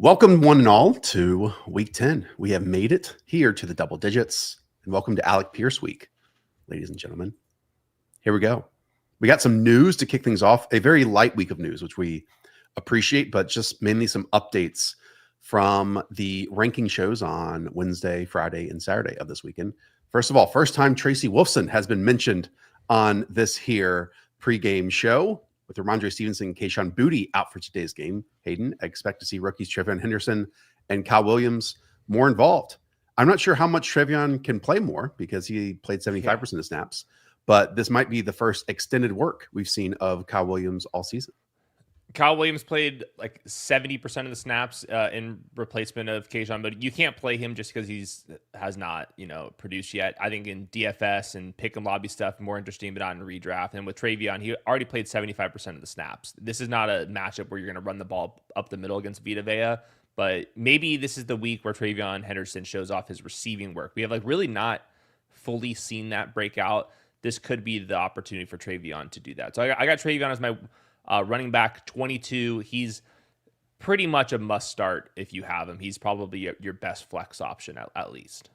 Welcome, one and all, to week 10. We have made it here to the double digits. And welcome to Alec Pierce week, ladies and gentlemen. Here we go. We got some news to kick things off. A very light week of news, which we appreciate, but just mainly some updates from the ranking shows on Wednesday, Friday, and Saturday of this weekend. First of all, first time Tracy Wolfson has been mentioned on this here pregame show. With Ramondre Stevenson and Kayshon Boutte out for today's game, Hayden, I expect to see rookies TreVeyon Henderson and Kyle Williams more involved. I'm not sure how much TreVeyon can play more because he played 75% of snaps, but this might be the first extended work we've seen of Kyle Williams all season. Kyle Williams played like 70% of the snaps in replacement of Kayshon, but you can't play him just because has not produced yet. I think in DFS and pick and lobby stuff more interesting, but not in redraft. And with TreVeyon, he already played 75% of the snaps. This is not a matchup where you're going to run the ball up the middle against Vita Vea, but maybe this is the week where TreVeyon Henderson shows off his receiving work. We have really not fully seen that break out. This could be the opportunity for TreVeyon to do that. So I got TreVeyon as my running back 22. He's pretty much a must start if you have him. He's probably your best flex option at least.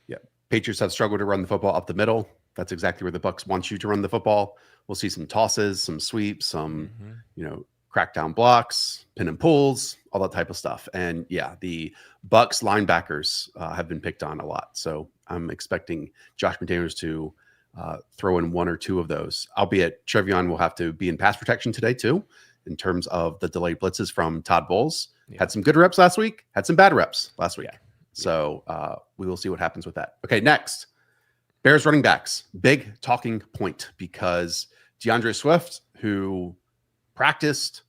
Yeah. Patriots have struggled to run the football up the middle. That's exactly where the Bucs want you to run the football. We'll see some tosses, some sweeps, some, crackdown blocks, pin and pulls, all that type of stuff. And yeah, the Bucs linebackers have been picked on a lot. So I'm expecting Josh McDaniels to throw in one or two of those, albeit TreVeyon will have to be in pass protection today too, in terms of the delayed blitzes from Todd Bowles. Had some good reps last week, had some bad reps last week. So we will see what happens with that. Okay, next, Bears running backs. Big talking point because DeAndre Swift, who practiced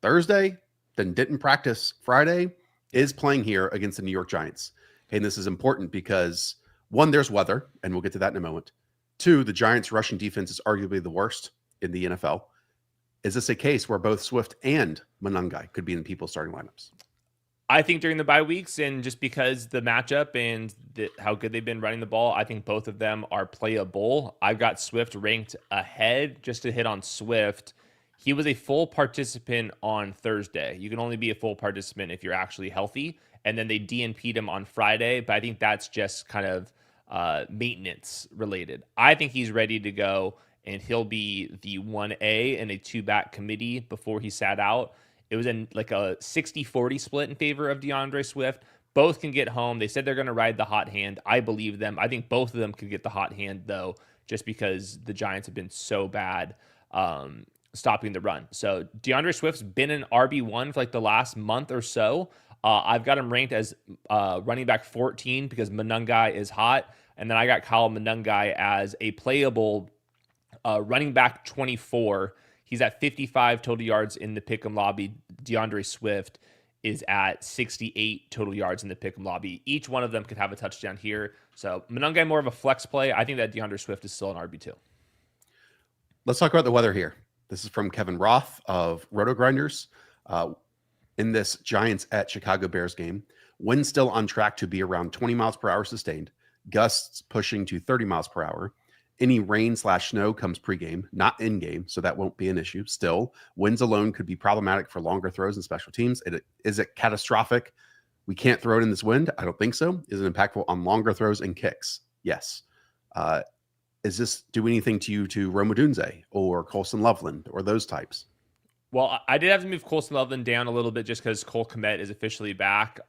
Thursday, then didn't practice Friday, is playing here against the New York Giants. And this is important because, one, there's weather, and we'll get to that in a moment. Two, the Giants' rushing defense is arguably the worst in the NFL. Is this a case where both Swift and Monangai could be in people's starting lineups? I think during the bye weeks, and just because the matchup and how good they've been running the ball, I think both of them are playable. I've got Swift ranked ahead. Just to hit on Swift, he was a full participant on Thursday. You can only be a full participant if you're actually healthy. And then they DNP'd him on Friday, but I think that's just kind of maintenance related. I think he's ready to go, and he'll be the 1A in a 2-back committee before he sat out. It was in like a 60-40 split in favor of DeAndre Swift. Both can get home. They said they're going to ride the hot hand. I believe them. I think both of them could get the hot hand, though, just because the Giants have been so bad stopping the run. So DeAndre Swift's been an RB1 for the last month or so. I've got him ranked as running back 14 because Monangai is hot. And then I got Kyle Monangai as a playable running back 24. He's at 55 total yards in the pick'em lobby. DeAndre Swift is at 68 total yards in the pick'em lobby. Each one of them could have a touchdown here. So Monangai more of a flex play. I think that DeAndre Swift is still an RB2. Let's talk about the weather here. This is from Kevin Roth of Roto Grinders. In this Giants at Chicago Bears game, wind still on track to be around 20 miles per hour sustained, gusts pushing to 30 miles per hour. Any rain/snow comes pregame, not in-game, so that won't be an issue. Still, winds alone could be problematic for longer throws and special teams. Is it catastrophic? We can't throw it in this wind? I don't think so. Is it impactful on longer throws and kicks? Yes. Is this do anything to you to Rome Odunze or Colson Loveland or those types? Well, I did have to move Colson Loveland down a little bit just because Cole Kmet is officially back.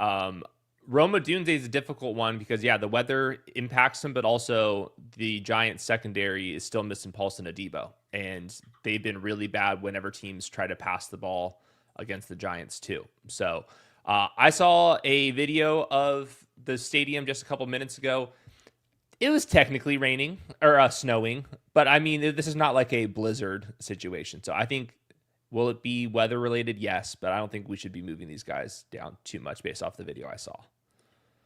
Rome Odunze is a difficult one because, the weather impacts him, but also the Giants secondary is still missing Paulson Adebo. And they've been really bad whenever teams try to pass the ball against the Giants too. So I saw a video of the stadium just a couple minutes ago. It was technically raining or snowing, but I mean, this is not like a blizzard situation. So I think, will it be weather related? Yes, but I don't think we should be moving these guys down too much based off the video I saw.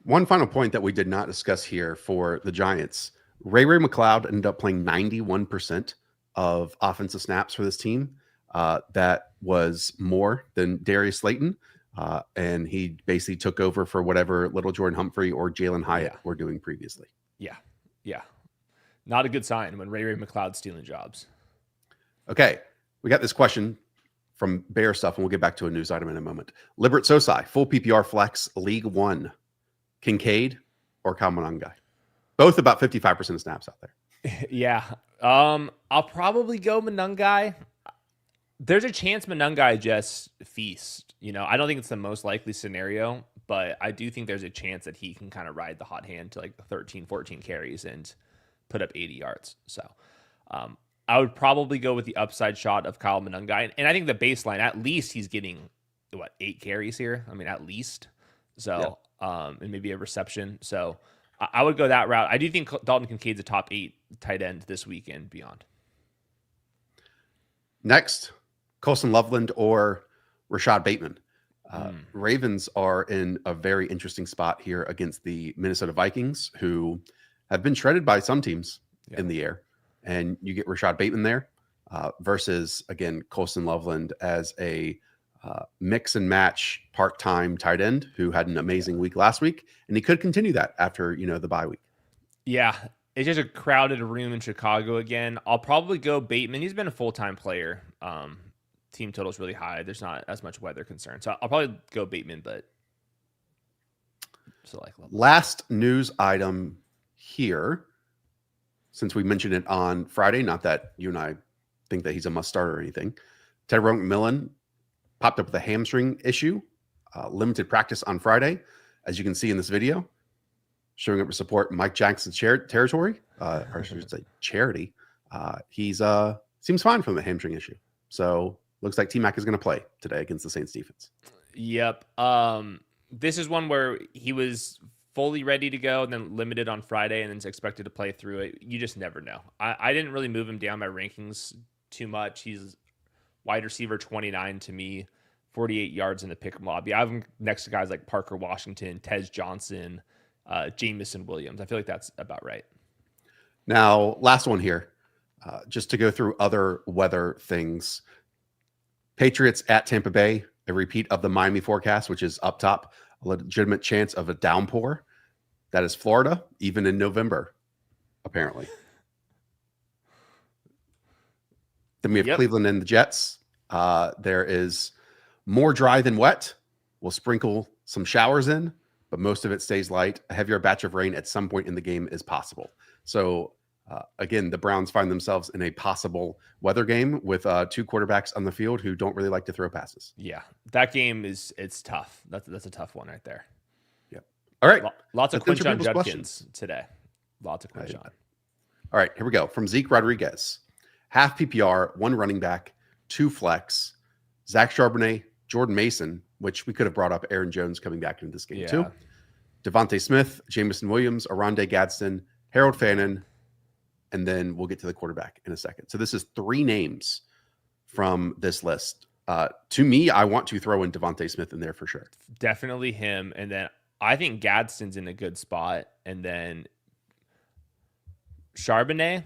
One final point that we did not discuss here for the Giants. Ray McLeod ended up playing 91% of offensive snaps for this team. That was more than Darius Slayton. And he basically took over for whatever Little Jordan Humphrey or Jalen Hyatt were doing previously. Yeah. Not a good sign when Ray McLeod's stealing jobs. Okay. We got this question from Bear stuff, and we'll get back to a news item in a moment. Libert Sosai, full PPR flex, League One. Kincaid or Monangai. Both about 55% of snaps out there. Yeah. I'll probably go Monangai. There's a chance Monangai just feast. I don't think it's the most likely scenario, but I do think there's a chance that he can kind of ride the hot hand to like 13, 14 carries and put up 80 yards. So I would probably go with the upside shot of Kyle Monangai. And I think the baseline, at least he's getting, 8 carries here? I mean, at least. So, and maybe a reception. So I would go that route. I do think Dalton Kincaid's a top 8 tight end this week and beyond. Next, Colson Loveland or Rashad Bateman. Ravens are in a very interesting spot here against the Minnesota Vikings, who have been shredded by some teams in the air. And you get Rashad Bateman there versus, again, Colson Loveland as a mix and match part-time tight end who had an amazing week last week. And he could continue that after, the bye week. Yeah. It's just a crowded room in Chicago again. I'll probably go Bateman. He's been a full-time player. Team total's really high. There's not as much weather concern. So I'll probably go Bateman, but still like Loveland. Last news item here, since we mentioned it on Friday, not that you and I think that he's a must start or anything. Tetairoa McMillan popped up with a hamstring issue, limited practice on Friday. As you can see in this video, showing up to support Mike Jackson's territory, or I should say charity. He's seems fine from the hamstring issue. So looks like T-Mac is going to play today against the Saints defense. Yep. This is one where he was fully ready to go and then limited on Friday and then is expected to play through it. You just never know. I didn't really move him down my rankings too much. He's wide receiver 29 to me, 48 yards in the pick lobby. I have him next to guys like Parker Washington, Tez Johnson, Jamison Williams. I feel like that's about right. Now, last one here, just to go through other weather things. Patriots at Tampa Bay, a repeat of the Miami forecast, which is up top, a legitimate chance of a downpour. That is Florida, even in November, apparently. Then we have Cleveland and the Jets. There is more dry than wet. We'll sprinkle some showers in, but most of it stays light. A heavier batch of rain at some point in the game is possible. So, again, the Browns find themselves in a possible weather game with 2 quarterbacks on the field who don't really like to throw passes. Yeah, that game it's tough. That's a tough one right there. Yep. All right. Lots of Quinshon Judkins today. Lots of Quinshon. All right, here we go. From Zeke Rodriguez. Half PPR, 1 running back, 2 flex. Zach Charbonnet, Jordan Mason, which we could have brought up Aaron Jones coming back into this game too. Devontae Smith, Jamison Williams, Aronde Gadsden, Harold Fannin, and then we'll get to the quarterback in a second. So this is 3 names from this list. To me, I want to throw in Devontae Smith in there for sure. Definitely him. And then I think Gadsden's in a good spot. And then Charbonnet,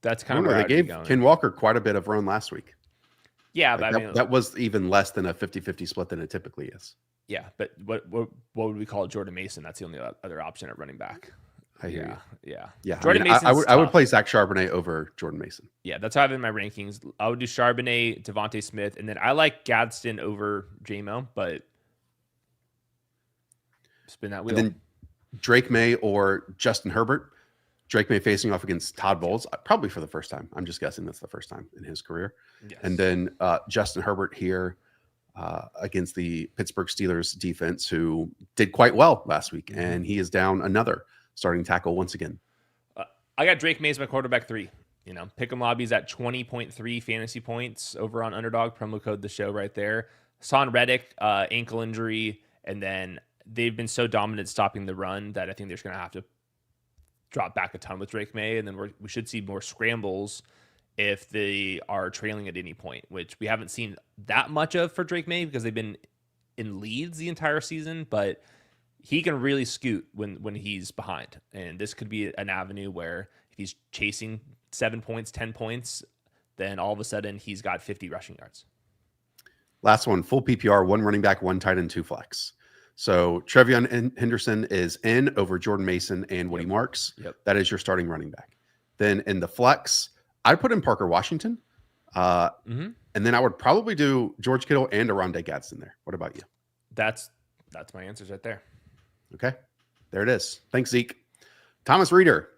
that's kind of where they gave Ken Walker quite a bit of run last week. Yeah, like but that was even less than a 50-50 split than it typically is. Yeah, but what would we call Jordan Mason? That's the only other option at running back. I hear you. Yeah. Jordan Mason. I would play Zach Charbonnet over Jordan Mason. Yeah, that's how I have it in my rankings. I would do Charbonnet, Devontae Smith, and then I like Gadsden over JMO, but spin that wheel. And then Drake May or Justin Herbert. Drake May facing off against Todd Bowles, probably for the first time. I'm just guessing that's the first time in his career. Yes. And then Justin Herbert here against the Pittsburgh Steelers defense, who did quite well last week, and he is down another starting tackle once again. I got Drake May as my quarterback 3. Pick'em lobbies at 20.3 fantasy points over on Underdog. Promo code the show right there. Son Reddick, ankle injury, and then they've been so dominant stopping the run that I think they're just going to have to drop back a ton with Drake May, and then we should see more scrambles if they are trailing at any point, which we haven't seen that much of for Drake May because they've been in leads the entire season, but he can really scoot when he's behind. And this could be an avenue where if he's chasing 7 points, 10 points, then all of a sudden he's got 50 rushing yards. Last one, full PPR, 1 running back, 1 tight end, 2 flex. So TreVeyon Henderson is in over Jordan Mason and Woody Marks. Yep. That is your starting running back. Then in the flex, I put in Parker Washington. And then I would probably do George Kittle and Aronde Gadsden there. What about you? That's my answers right there. Okay. There it is. Thanks, Zeke. Thomas Reeder,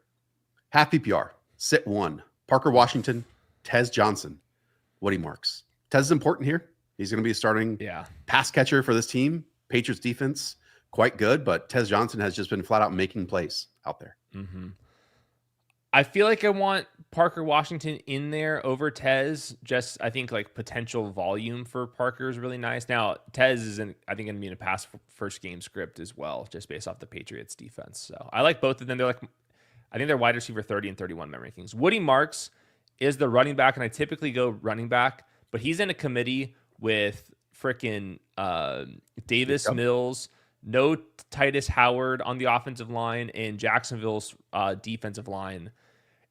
half PPR, sit 1. Parker Washington, Tez Johnson, Woody Marks. Tez is important here. He's going to be a starting pass catcher for this team. Patriots defense, quite good, but Tez Johnson has just been flat out making plays out there. I feel like I want Parker Washington in there over Tez. Just I think like potential volume for Parker is really nice. Now Tez is I think going to be in a pass first game script as well, just based off the Patriots defense. So I like both of them. I think they're wide receiver 30 and 31 memory rankings. Woody Marks is the running back, and I typically go running back, but he's in a committee with freaking Davis Mills, no Titus Howard on the offensive line, and Jacksonville's defensive line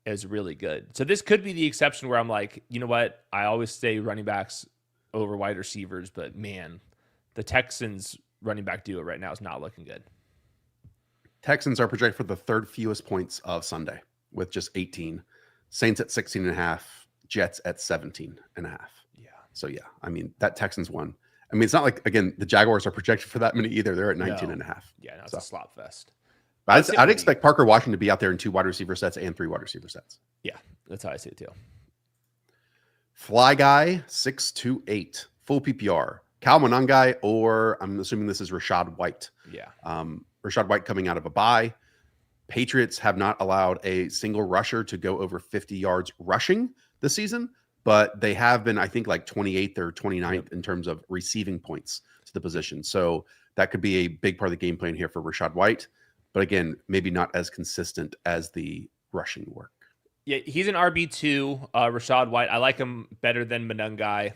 is really good. So this could be the exception where I'm like, you know what? I always say running backs over wide receivers, but man, the Texans running back duo right now is not looking good. Texans are projected for the third fewest points of Sunday with just 18. Saints at 16.5, Jets at 17.5. Yeah. So yeah, I mean, that Texans one. I mean, it's not like, again, the Jaguars are projected for that many either. They're at 19.5. Yeah, no, it's a slop fest. I'd expect Parker Washington to be out there in 2 wide receiver sets and 3 wide receiver sets. Yeah, that's how I see it too. Fly Guy, 628, full PPR. Cal Monangai, or I'm assuming this is Rashad White. Yeah. Rashad White coming out of a bye. Patriots have not allowed a single rusher to go over 50 yards rushing this season, but they have been, I think, like 28th or 29th in terms of receiving points to the position. So that could be a big part of the game plan here for Rashad White. But again, maybe not as consistent as the rushing work. Yeah, he's an RB2, Rashad White. I like him better than Monangai.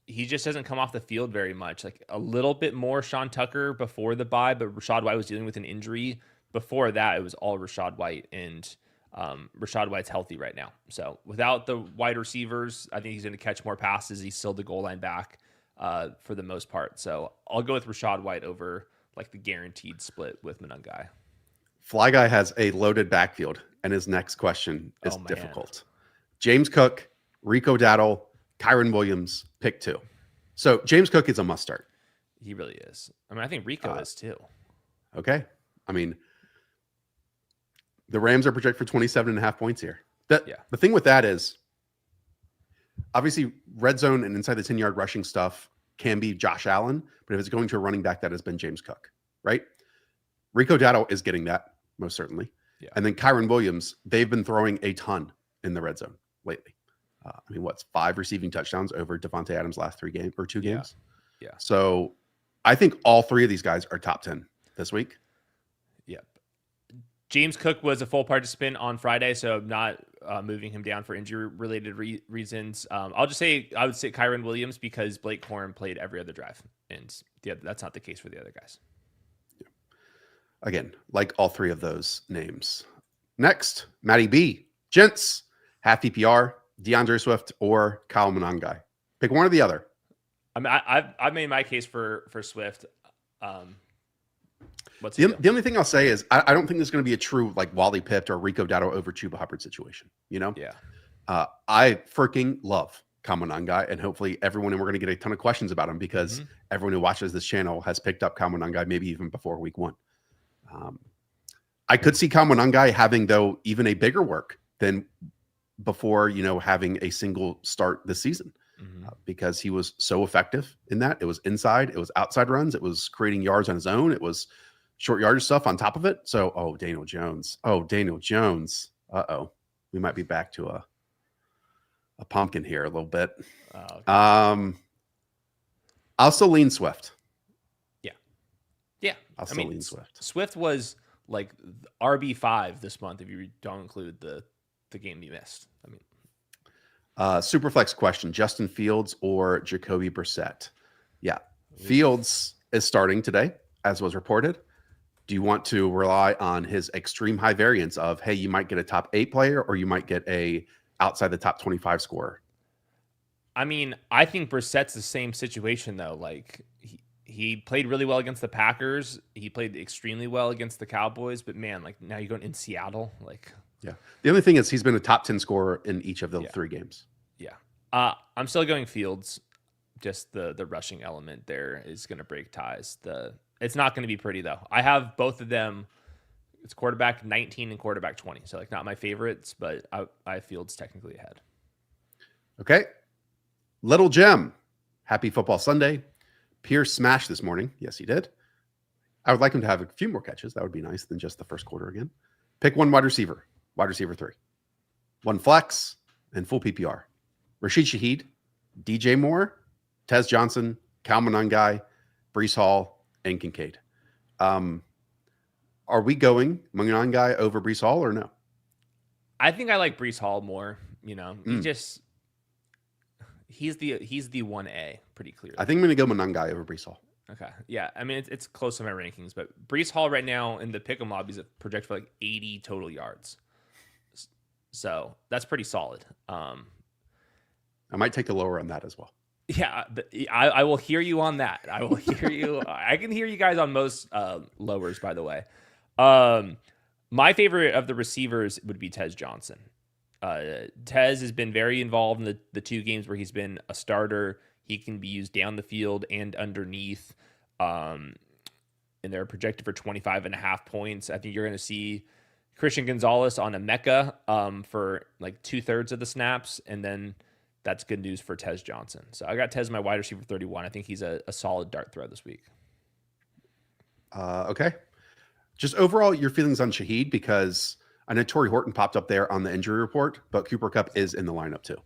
He just doesn't come off the field very much. Like a little bit more Sean Tucker before the bye, but Rashad White was dealing with an injury. Before that, it was all Rashad White, and Rashad White's healthy right now. So without the wide receivers, I think he's going to catch more passes. He's still the goal line back for the most part. So I'll go with Rashad White over like the guaranteed split with Monangai. Fly Guy has a loaded backfield, and his next question is difficult. James Cook, Rico Dowdle, Kyron Williams, pick 2. So James Cook is a must start. He really is. I mean, I think Rico is too. Okay. I mean, the Rams are projected for 27.5 points here. The thing with that is, obviously, red zone and inside the 10-yard rushing stuff can be Josh Allen, but if it's going to a running back, that has been James Cook, right? Rico Dowdle is getting that, most certainly. Yeah. And then Kyron Williams, they've been throwing a ton in the red zone lately. I mean, what's 5 receiving touchdowns over Devontae Adams' last 3 games or 2 games? Yeah. So I think all 3 of these guys are top 10 this week. Yep. James Cook was a full participant on Friday, so not moving him down for injury-related reasons. I'll just say I would sit Kyron Williams because Blake Corum played every other drive, and that's not the case for the other guys. Yeah. Again, like all 3 of those names. Next, Matty B. Gents, half PPR, DeAndre Swift or Kyle Monangai. Pick one or the other. I mean, I've made my case for Swift. The only thing I'll say is I don't think there's going to be a true like Wally Pitt or Rico Dowdle over Chuba Hubbard situation. You know? Yeah. I freaking love Kyle Monangai, and hopefully everyone, and we're going to get a ton of questions about him because everyone who watches this channel has picked up Kyle Monangai maybe even before week 1. I could see Kyle Monangai having, though, even a bigger work than before, having a single start this season because he was so effective in that. It was inside, it was outside runs, it was creating yards on his own, it was short yardage stuff on top of it. So, Daniel Jones. Uh-oh. We might be back to a pumpkin here a little bit. Okay. I'll still lean Swift. Yeah. I'll still lean Swift. Swift was like RB5 this month if you don't include the game you missed. I mean, Superflex question: Justin Fields or Jacoby Brissett? Yeah, Fields is starting today, as was reported. Do you want to rely on his extreme high variance of, hey, you might get a top 8 player or you might get a outside the top 25 scorer? I mean, I think Brissett's the same situation though. Like he played really well against the Packers. He played extremely well against the Cowboys. But man, like now you're going in Seattle. Like, yeah. The only thing is he's been a top 10 scorer in each of the 3 games. Yeah. I'm still going Fields. Just the rushing element there is going to break ties. It's not going to be pretty though. I have both of them. It's quarterback 19 and quarterback 20. So like not my favorites, but I Fields technically ahead. Okay. Little Gem. Happy Football Sunday. Pierce smashed this morning. Yes, he did. I would like him to have a few more catches. That would be nice than just the first quarter again. Pick one wide receiver 3. One flex and full PPR. Rashid Shaheed, DJ Moore, Tez Johnson, Cal Monangai, Brees Hall, and Kincaid. Are we going Monangai over Brees Hall or no? I think I like Brees Hall more. You know, he's the 1A pretty clearly. I think I'm going to go Monangai over Brees Hall. Okay. Yeah. I mean, it's close to my rankings, but Brees Hall right now in the pick'em lobbies projected for like 80 total yards. So that's pretty solid. I might take the lower on that as well. Yeah, I will hear you on that. I will hear you. I can hear you guys on most lowers, by the way. My favorite of the receivers would be Tez Johnson. Tez has been very involved in the 2 games where he's been a starter. He can be used down the field and underneath. And they're projected for 25.5 points. I think you're going to see Christian Gonzalez on a Mecca for like 2/3 of the snaps. And then that's good news for Tez Johnson. So I got Tez my wide receiver 31. I think he's a solid dart throw this week. Okay. Just overall, your feelings on Shaheed, because I know Torrey Horton popped up there on the injury report, but Cooper Kupp is in the lineup too.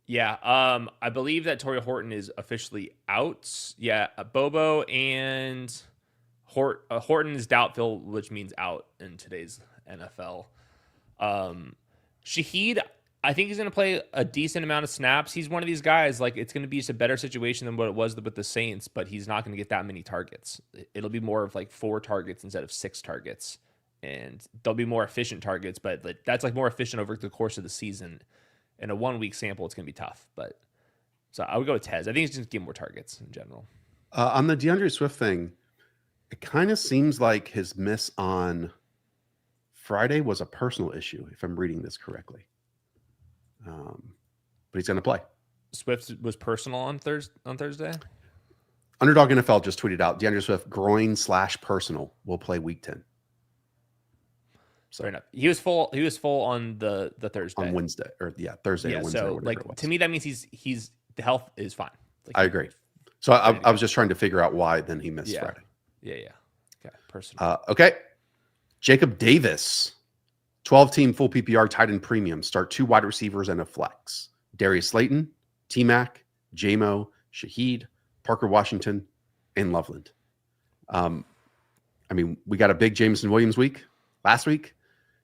Yeah, I believe that Torrey Horton is officially out. Yeah, Bobo and Horton is doubtful, which means out in today's NFL. Shaheed, I think he's going to play a decent amount of snaps. He's one of these guys, like it's going to be just a better situation than what it was with the Saints, but he's not going to get that many targets. It'll be more of like 4 targets instead of 6 targets. And they'll be more efficient targets, but that's like more efficient over the course of the season. In a 1-week sample, it's going to be tough. But so I would go with Tez. I think he's just going to get more targets in general. On the DeAndre Swift thing, it kind of seems like his miss on Friday was a personal issue, if I'm reading this correctly. But he's going to play. Swift was personal on Thursday? Underdog NFL just tweeted out DeAndre Swift groin/personal will play week 10. Fair enough. He was full on the Thursday. On Wednesday Thursday or Wednesday. So like to me that means he's the health is fine. Like, I agree. So I was just trying to figure out why then he missed Friday. Yeah. Okay. Personal. Okay. Jacob Davis, 12-team full PPR tight end premium. Start 2 wide receivers and a flex. Darius Slayton, T-Mac, J-Mo, Shaheed, Parker Washington, and Loveland. I mean, we got a big Jameson Williams week last week.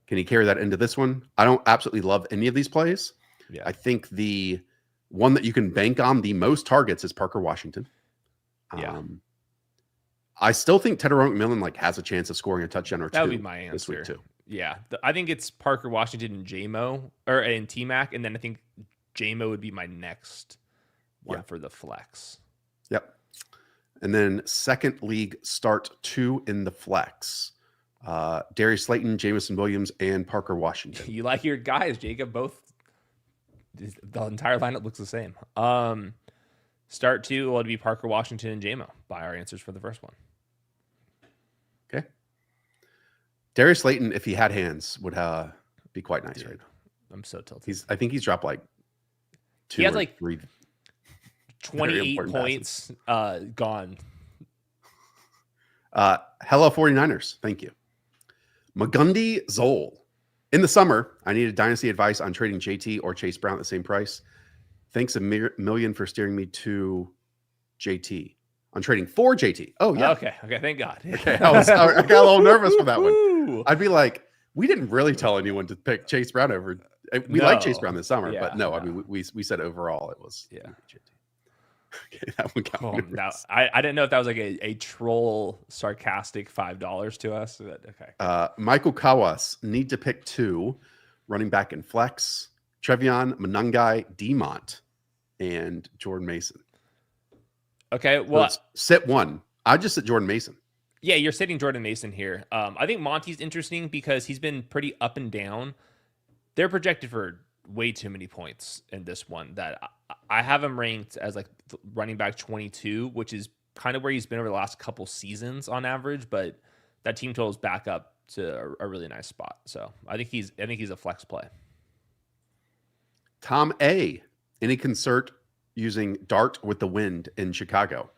Can he carry that into this one? I don't absolutely love any of these plays. Yeah. I think the one that you can bank on the most targets is Parker Washington. Yeah. I still think Tetairoa McMillan has a chance of scoring a touchdown or 2. That would be my answer this week too. Yeah. I think it's Parker Washington and J-Mo and T-Mac. And then I think J-Mo would be my next one for the flex. Yep. And then second league start 2 in the flex. Darius Slayton, Jameson Williams, and Parker Washington. You like your guys, Jacob. Both the entire lineup looks the same. Start 2 will be Parker Washington and J-Mo by our answers for the first one. Okay. Darius Slayton, if he had hands, would be quite nice right now. I'm so tilted. I think he's dropped 2 he has or 3 28 points gone. Hello 49ers. Thank you. Magundi Zoll. In the summer, I needed dynasty advice on trading JT or Chase Brown at the same price. Thanks a million for steering me to JT. I'm trading for JT. Oh, yeah. Okay. Thank God. Okay. I got a little nervous for that one. I'd be like, we didn't really tell anyone to pick Chase Brown over. We like Chase Brown this summer, but no. I mean, we said overall it was JT. Okay, that one got now, I didn't know if that was like a troll sarcastic $5 to us. But okay. Michael Kawas, need to pick 2 running back in flex. TreVeyon, Monangai, Demont, and Jordan Mason. Okay, well, so sit 1. I just sit Jordan Mason. Yeah, you're sitting Jordan Mason here. I think Monty's interesting because he's been pretty up and down. They're projected for way too many points in this one that I have him ranked as like running back 22, which is kind of where he's been over the last couple seasons on average, but that team total is back up to a really nice spot. So I think he's a flex play. Tom A. Any concert using Dart with the wind in Chicago?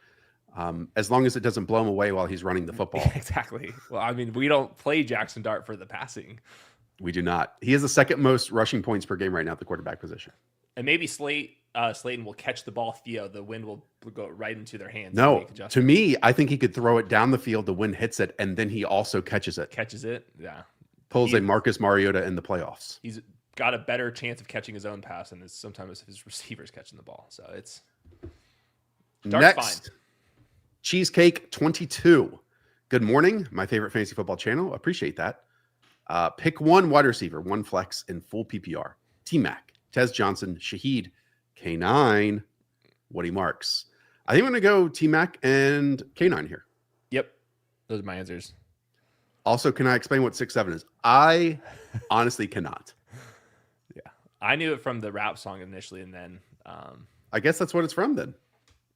As long as it doesn't blow him away while he's running the football. Exactly. Well, I mean, we don't play Jackson Dart for the passing. We do not. He has the second most rushing points per game right now at the quarterback position. And maybe Slayton will catch the ball. The wind will go right into their hands. No, to me, I think he could throw it down the field. The wind hits it, and then he also catches it. Yeah. Pulls a Marcus Mariota in the playoffs. He's got a better chance of catching his own pass than sometimes his receivers catching the ball. So it's Dart's next. Fine. Cheesecake 22. Good morning, my favorite fantasy football channel. Appreciate that. Pick one wide receiver, one flex in full PPR. T-Mac, Tez Johnson, Shaheed, K9, Woody Marks. I think I'm going to go T-Mac and K9 here. Yep. Those are my answers. Also, can I explain what 6'7" is? I honestly cannot. Yeah. I knew it from the rap song initially, and then I guess that's what it's from then.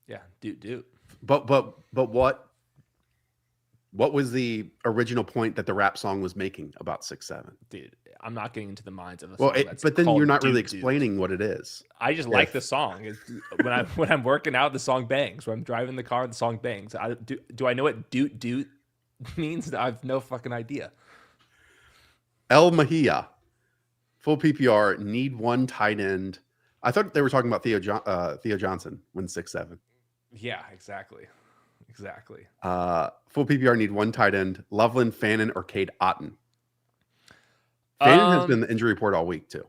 Yeah, doot. But what was the original point that the rap song was making about 6'7"? Dude, I'm not getting into the minds of the song. But then you're not really explaining what it is. I just like the song. When I'm working out, the song bangs. When I'm driving the car, the song bangs. Do I know what doot means? I have no fucking idea. El Mahia, full PPR, need one tight end. I thought they were talking about Theo Johnson when 6'7". Yeah, exactly. Full PPR, need one tight end. Loveland, Fannin, or Cade Otton. Fannin has been the injury report all week too.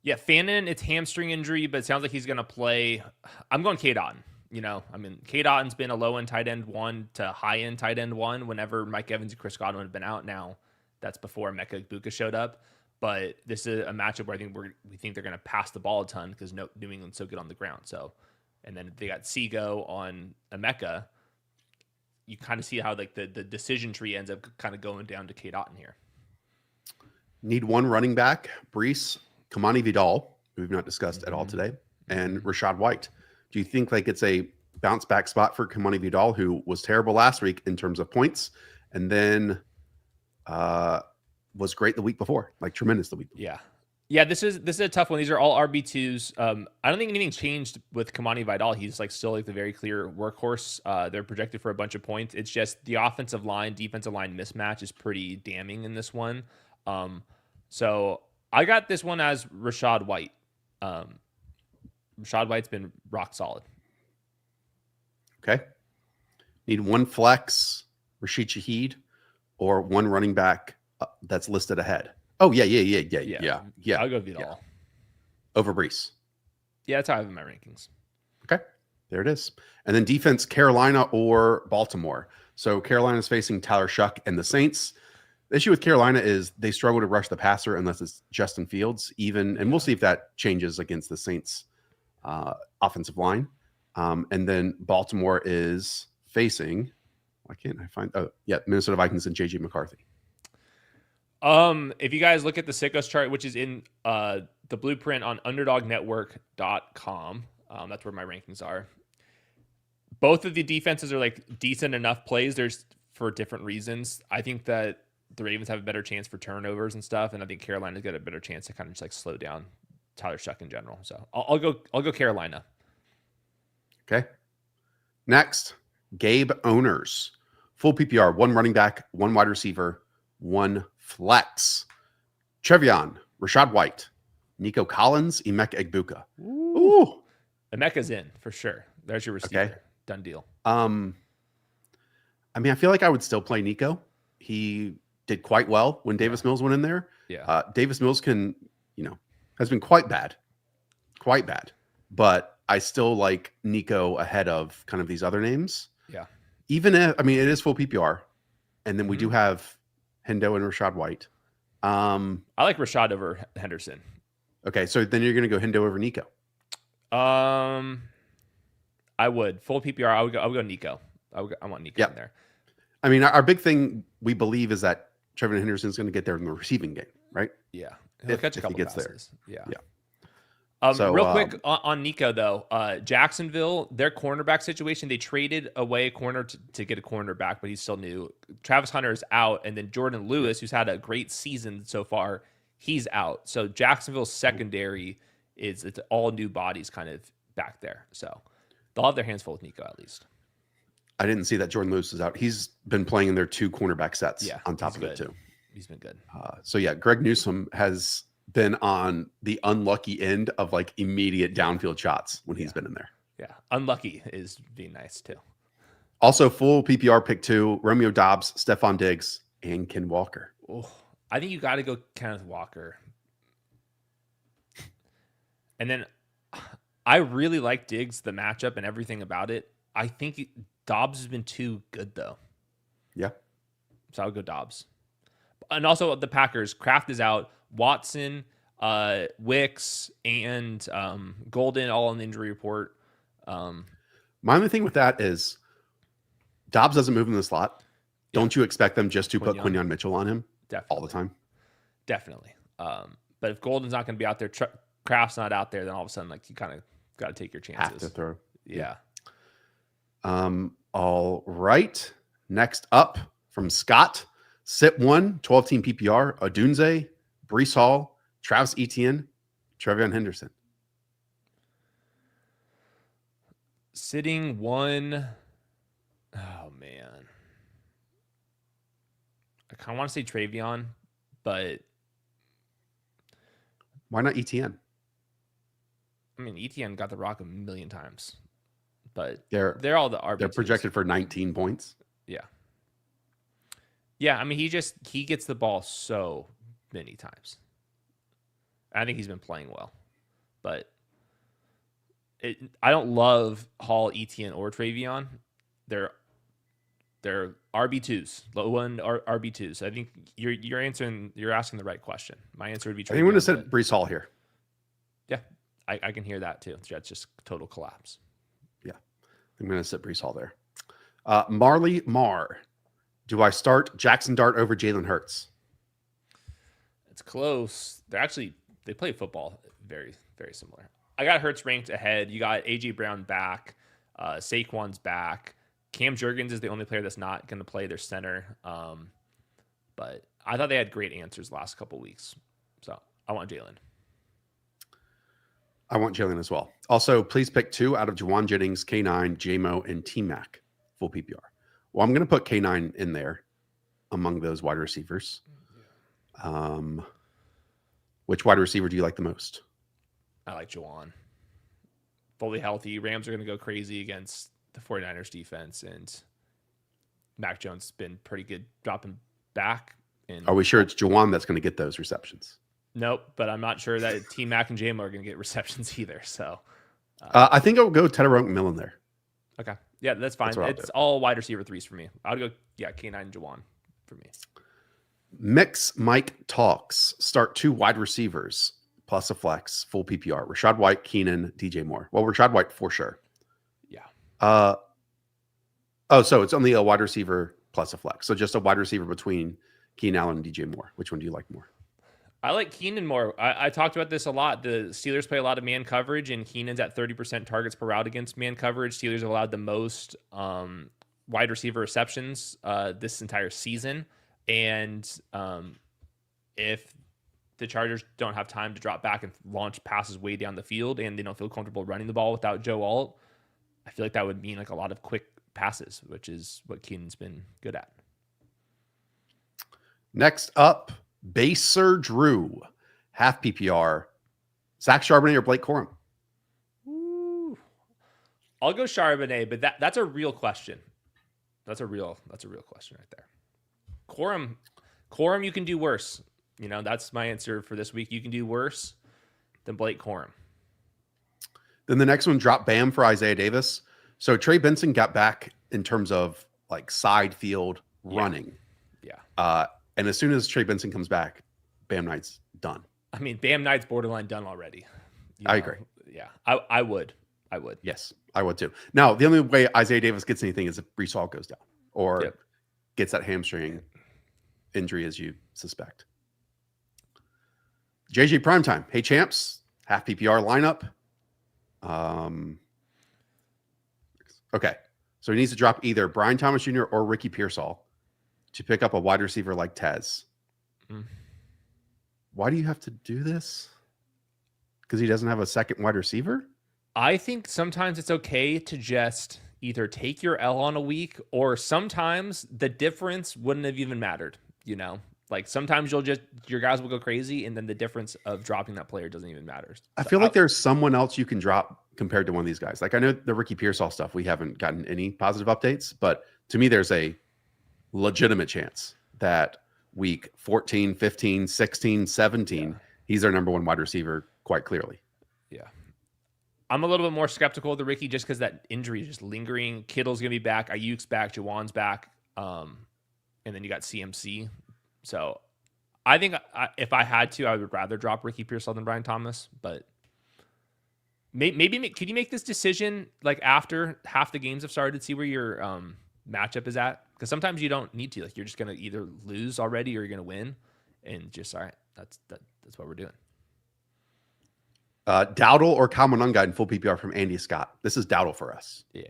Yeah, Fannin, it's hamstring injury, but it sounds like he's going to play. I'm going Cade Otton. Cade Otton's been a low-end tight end 1 to high-end tight end 1 whenever Mike Evans and Chris Godwin have been out. Now, that's before Emeka Egbuka showed up. But this is a matchup where I think we think they're going to pass the ball a ton because New England's so good on the ground. So, and then they got Seago on Emeka. You kind of see how like the decision tree ends up kind of going down to Cade Otton here. Need one running back, Brees, Kimani Vidal, who we've not discussed at all today, and Rashad White. Do you think like it's a bounce back spot for Kimani Vidal, who was terrible last week in terms of points, and then was great the week before, like tremendous the week before? Yeah. This is a tough one. These are all RB2s. I don't think anything changed with Kimani Vidal. He's like still like the very clear workhorse. They're projected for a bunch of points. It's just the offensive line, defensive line mismatch is pretty damning in this one. So I got this one as Rashad White. Rashad White's been rock solid. Okay. Need one flex, Rashid Shaheed, or one running back that's listed ahead. Oh, yeah. I'll go Vidal. Yeah. Over Brees. Yeah, that's how I have in my rankings. Okay. There it is. And then defense, Carolina or Baltimore. So Carolina's facing Tyler Shuck and the Saints. The issue with Carolina is they struggle to rush the passer unless it's Justin Fields, and we'll see if that changes against the Saints offensive line. And then Baltimore is facing, why can't I find, Minnesota Vikings and JJ McCarthy. If you guys look at the Sickos chart, which is in the blueprint on underdognetwork.com, that's where my rankings are. Both of the defenses are like decent enough plays. There's for different reasons. I think that the Ravens have a better chance for turnovers and stuff, and I think Carolina's got a better chance to kind of just like slow down Tyler Shuck in general. So I'll go Carolina. Okay. Next, Gabe Owners, full PPR, one running back, one wide receiver, one flex. TreVeyon, Rashad White, Nico Collins, Emeka Egbuka. Ooh. Emeka's in for sure. There's your receiver. Okay. Done deal. I feel like I would still play Nico. He did quite well when Davis Mills went in there. Yeah. Davis Mills has been quite bad, but I still like Nico ahead of kind of these other names. Yeah. Even if, it is full PPR, and then we do have Hendo and Rashad White. I like Rashad over Henderson. Okay. So then you're going to go Hendo over Nico. I would full PPR. I would go Nico. I want Nico in there. Our big thing we believe is that TreVeyon Henderson is going to get there in the receiving game, right? Yeah. He'll catch a couple he gets passes. there. Real quick on Nico though, Jacksonville, their cornerback situation, they traded away a corner to get a cornerback, but he's still new. Travis Hunter is out, and then Jordan Lewis, who's had a great season so far, he's out. So Jacksonville's secondary it's all new bodies kind of back there. So they'll have their hands full with Nico at least. I didn't see that Jordan Lewis is out. He's been playing in their 2 cornerback sets on top of it too. He's been good. So yeah, Greg Newsome has been on the unlucky end of like immediate downfield shots when he's been in there. Yeah. Unlucky is being nice too. Also full PPR pick 2, Romeo Doubs, Stephon Diggs, and Ken Walker. Oh, I think you got to go Kenneth Walker. And then I really like Diggs, the matchup and everything about it. I think Dobbs has been too good though. Yeah. So I'll go Dobbs. And also the Packers, Kraft is out. Watson, Wicks, and Golden all on the injury report. My only thing with that is Dobbs doesn't move in the slot. Don't you expect them just to put Quinyon Mitchell on him all the time? Definitely. But if Golden's not going to be out there, Kraft's not out there, then all of a sudden, like you kind of got to take your chances. Have to throw. Yeah. All right. Next up from Scott, sit 1, 12-team PPR, Odunze, Breece Hall, Travis Etienne, TreVeyon Henderson. Sitting 1. Oh, man. I kind of want to say TreVeyon, but. Why not Etienne? I mean, Etienne got the rock a million times, but they're all the RB2s. They're projected for 19 points. Yeah. Yeah, I mean, he gets the ball so many times. I think he's been playing well, but I don't love Hall, Etienne, or TreVeyon. They're RB2s, low end RB2s. I think you're asking the right question. My answer would be TreVeyon. I think we're going to sit Breece Hall here. Yeah, I can hear that too. That's just total collapse. Yeah, I'm going to sit Breece Hall there. Marley Marr. Do I start Jackson Dart over Jalen Hurts? It's close. They play football very, very similar. I got Hurts ranked ahead. You got A.J. Brown back. Saquon's back. Cam Jurgens is the only player that's not going to play their center. But I thought they had great answers the last couple weeks. So I want Jalen. I want Jalen as well. Also, please pick 2 out of Juwan Jennings, K9, J-Mo, and T-Mac. Full PPR. Well, I'm going to put K9 in there among those wide receivers. Which wide receiver do you like the most? I like Juwan. Fully healthy. Rams are going to go crazy against the 49ers defense, and Mac Jones has been pretty good dropping back. Are we sure it's Juwan that's going to get those receptions? Nope, but I'm not sure that T-Mac and J-Mo are going to get receptions either. So I think I'll go Tetairoa McMillan there. Okay. Yeah, that's fine. It's all wide receiver 3s for me. I would go, K9 and Juwan for me. Mix Mike Talks. Start 2 wide receivers plus a flex, full PPR. Rashad White, Keenan, DJ Moore. Well, Rashad White for sure. Yeah. So it's only a wide receiver plus a flex. So just a wide receiver between Keenan Allen and DJ Moore. Which one do you like more? I like Keenan more. I talked about this a lot. The Steelers play a lot of man coverage, and Keenan's at 30% targets per route against man coverage. Steelers have allowed the most wide receiver receptions this entire season. And if the Chargers don't have time to drop back and launch passes way down the field, and they don't feel comfortable running the ball without Joe Alt, I feel like that would mean like a lot of quick passes, which is what Keenan's been good at. Next up, Baser Drew, half PPR. Zach Charbonnet or Blake Corum? Ooh. I'll go Charbonnet, but that's a real question. That's a real question right there. Corum, you can do worse. That's my answer for this week. You can do worse than Blake Corum. Then the next one, drop Bam for Isaiah Davis. So Trey Benson got back in terms of like side field running. Yeah. And as soon as Trey Benson comes back, Bam Knight's done. I mean, Bam Knight's borderline done already. I agree. Yeah, I would. Yes, I would too. Now, the only way Isaiah Davis gets anything is if Breece Hall goes down or gets that hamstring injury as you suspect. JJ Primetime. Hey, champs. half PPR lineup. Okay. So he needs to drop either Brian Thomas Jr. or Ricky Pearsall to pick up a wide receiver like Tez. Why do you have to do this? Because he doesn't have a second wide receiver? I think sometimes it's okay to just either take your L on a week, or sometimes the difference wouldn't have even mattered, you know? Like sometimes your guys will go crazy, and then the difference of dropping that player doesn't even matter. I feel like there's someone else you can drop compared to one of these guys. Like I know the Ricky Pearsall stuff, we haven't gotten any positive updates, but to me, there's a legitimate chance that week 14, 15, 16, 17, he's our number one wide receiver quite clearly. Yeah. I'm a little bit more skeptical of the Ricky just because that injury is just lingering. Kittle's going to be back. Ayuk's back. Jawan's back. And then you got CMC. So I think if I had to, I would rather drop Ricky Pearsall than Brian Thomas. But maybe could you make this decision like after half the games have started, see where your matchup is at? Because sometimes you don't need to. Like you're just going to either lose already or you're going to win. And just, all right, that's what we're doing. Dowdle or Monangai in full PPR from Andy Scott. This is Dowdle for us. Yeah.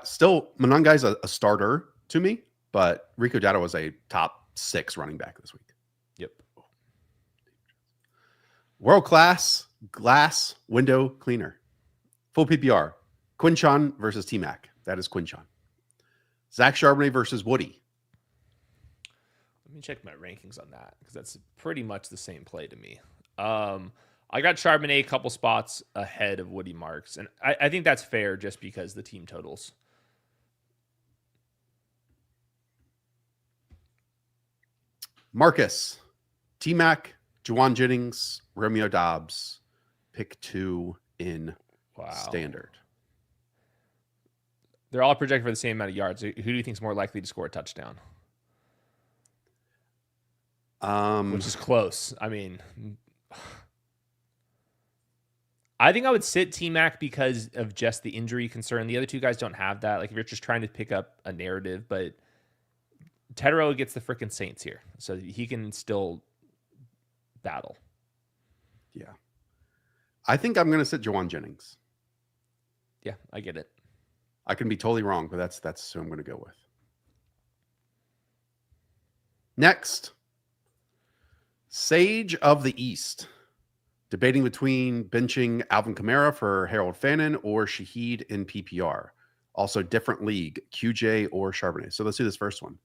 Still, Monangai's a starter to me, but Rico Dowdle was a top 6 running back this week. Yep. World-class glass window cleaner. Full PPR. Quinchon versus T-Mac. That is Quinchon. Zach Charbonnet versus Woody. Let me check my rankings on that because that's pretty much the same play to me. I got Charbonnet a couple spots ahead of Woody Marks, and I think that's fair just because the team totals. Marcus, T-Mac, Juwan Jennings, Romeo Dobbs, pick 2 in standard. They're all projected for the same amount of yards. Who do you think is more likely to score a touchdown? Which is close. I mean, I think I would sit T-Mac because of just the injury concern. The other two guys don't have that. Like if you're just trying to pick up a narrative, but Tetairoa gets the freaking Saints here, so he can still battle. Yeah. I think I'm going to sit Juwan Jennings. Yeah, I get it. I can be totally wrong, but that's who I'm going to go with. Next, Sage of the East. Debating between benching Alvin Kamara for Harold Fannin or Shaheed in PPR. Also different league, QJ or Charbonnet. So let's do this first one.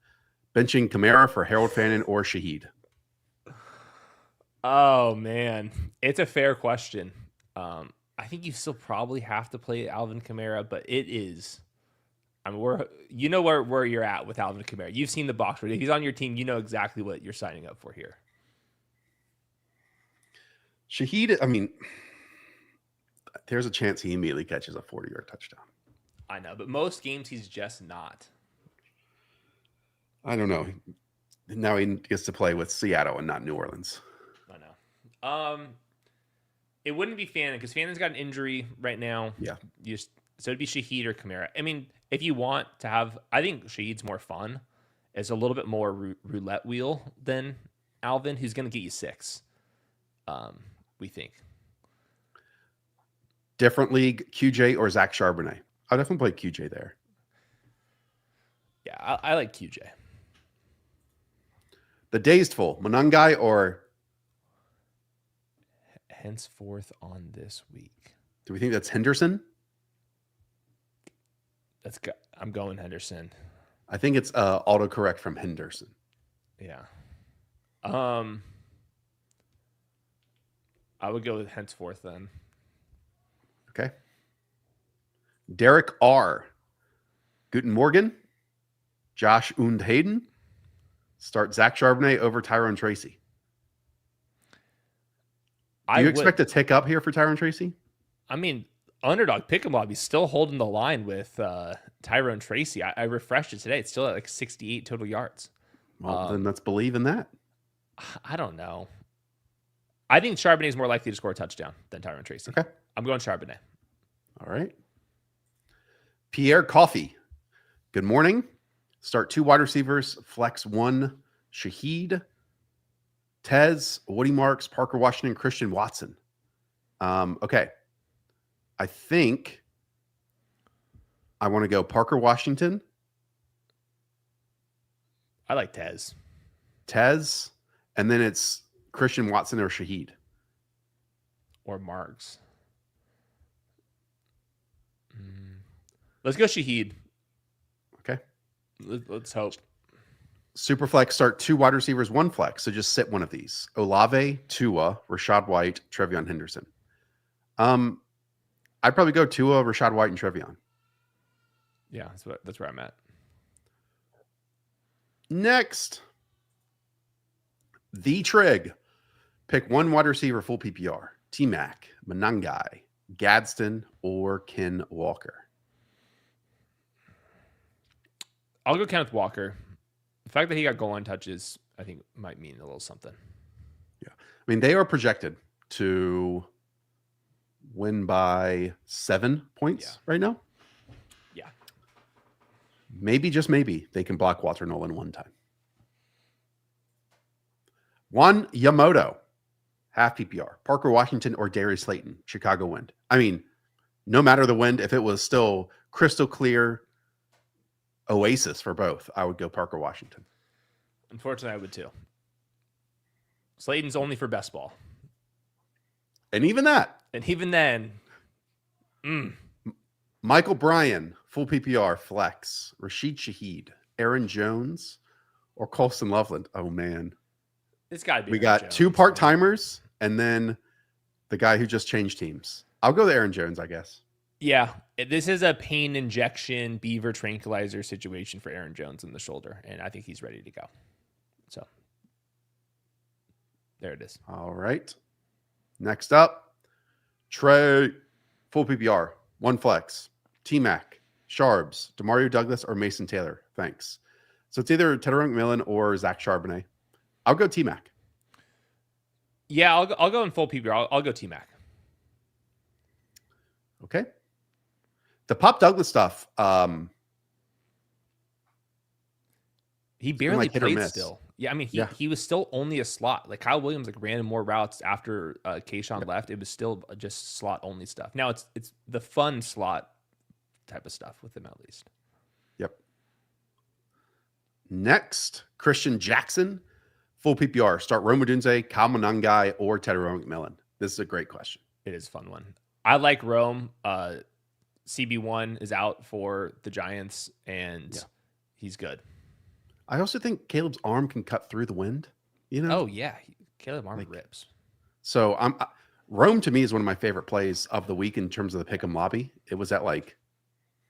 Benching Kamara for Harold Fannin or Shaheed. Oh, man. It's a fair question. I think you still probably have to play Alvin Kamara, but it is. I mean, you know where you're at with Alvin Kamara. You've seen the box rate. If he's on your team, you know exactly what you're signing up for here. Shaheed, I mean, there's a chance he immediately catches a 40-yard touchdown. I know, but most games he's just not. I don't know. Now he gets to play with Seattle and not New Orleans. I know. It wouldn't be Fannin because Fannon's got an injury right now. Yeah. So it'd be Shaheed or Kamara. I mean, if you want to have, I think Shaheed's more fun. It's a little bit more roulette wheel than Alvin, who's going to get you 6. We think. Different league, QJ or Zach Charbonnet. I'll definitely play QJ there. Yeah, I like QJ. The Dazed Full, Monangai or henceforth on this week. Do we think that's Henderson? I'm going Henderson. I think it's autocorrect from Henderson. Yeah. I would go with henceforth then. Okay. Derek R. Guten Morgen. Josh und Hayden. Start Zach Charbonnet over Tyrone Tracy. Do you expect a tick up here for Tyrone Tracy? I mean, underdog pick him up. He's still holding the line with Tyrone Tracy. I refreshed it today. It's still at like 68 total yards. Well, then let's believe in that. I don't know. I think Charbonnet is more likely to score a touchdown than Tyrone Tracy. Okay. I'm going Charbonnet. All right. Pierre Coffey. Good morning. Start 2 wide receivers. Flex 1 Shaheed. Tez, Woody Marks, Parker Washington, Christian Watson. Okay. I think I want to go Parker Washington. I like Tez. And then it's Christian Watson or Shaheed. Or Marks. Let's go Shaheed. Okay. Let's hope. Superflex start 2 wide receivers, 1 flex. So just sit one of these. Olave, Tua, Rashad White, TreVeyon Henderson. I'd probably go Tua, Rashad White, and TreVeyon. Yeah, that's where I'm at. Next, the Trig. Pick 1 wide receiver, full PPR. T-Mac, Monangai, Gadsden, or Ken Walker. I'll go Kenneth Walker. The fact that he got goal line touches, I think, might mean a little something. Yeah. I mean, they are projected to win by 7 points right now. Yeah. Maybe, just maybe, they can block Walter Nolan one time. Juan Yamamoto, half PPR. Parker Washington or Darius Slayton, Chicago wind. I mean, no matter the wind, if it was still crystal clear oasis for both, I would go Parker Washington. Unfortunately, I would too. Slayton's only for best ball. And even that. And even then. Michael Bryan, full PPR, flex. Rashid Shaheed, Aaron Jones, or Colston Loveland. Oh, man. It's got to be We Aaron got Jones, 2 part-timers and then the guy who just changed teams. I'll go to Aaron Jones, I guess. Yeah, this is a pain injection, beaver tranquilizer situation for Aaron Jones in the shoulder, and I think he's ready to go. So, there it is. All right. Next up, Trey, full PPR, 1 flex. T-Mac, Sharbs, Demario Douglas, or Mason Taylor. Thanks. So it's either Tetairoa McMillan or Zach Charbonnet. I'll go T-Mac. Yeah, I'll go in full PPR. I'll go T-Mac. Okay. The Pop Douglas stuff. He barely hit or played miss. still. Yeah, I mean, he was still only a slot. Like Kyle Williams ran more routes after Kayshawn left. It was still just slot only stuff. Now it's the fun slot type of stuff with him at least. Yep. Next, Christian Jackson, full PPR. Start Rome Odunze, Kyle Monangai, or Tetairoa McMillan. This is a great question. It is a fun one. I like Rome. CB1 is out for the Giants, and he's good. I also think Caleb's arm can cut through the wind. You know? Oh yeah, Caleb arm rips. So Rome to me is one of my favorite plays of the week in terms of the pick'em lobby. It was at like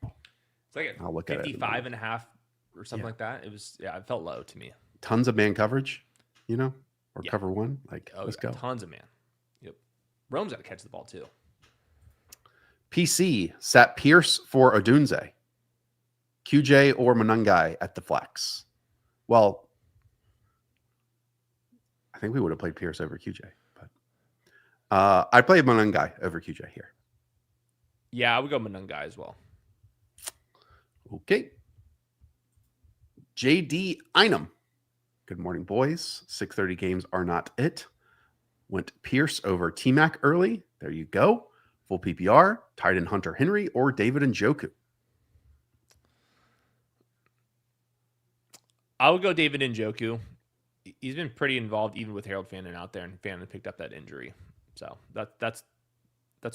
it's like I'll look at it 55.5 or something like that. It was it felt low to me. Tons of man coverage, or cover 1. Like let's go. Tons of man. Yep. Rome's got to catch the ball too. PC sat Pierce for Odunze, QJ or Monangai at the flex. Well, I think we would have played Pierce over QJ, but I played Monangai over QJ here. Yeah, I would go Monangai as well. Okay. JD Einem. Good morning, boys. 6:30 games are not it. Went Pierce over T-Mac early. There you go. Full PPR, tight end Hunter Henry or David Njoku. I would go David Njoku. He's been pretty involved even with Harold Fannin out there, and Fannin picked up that injury. So that's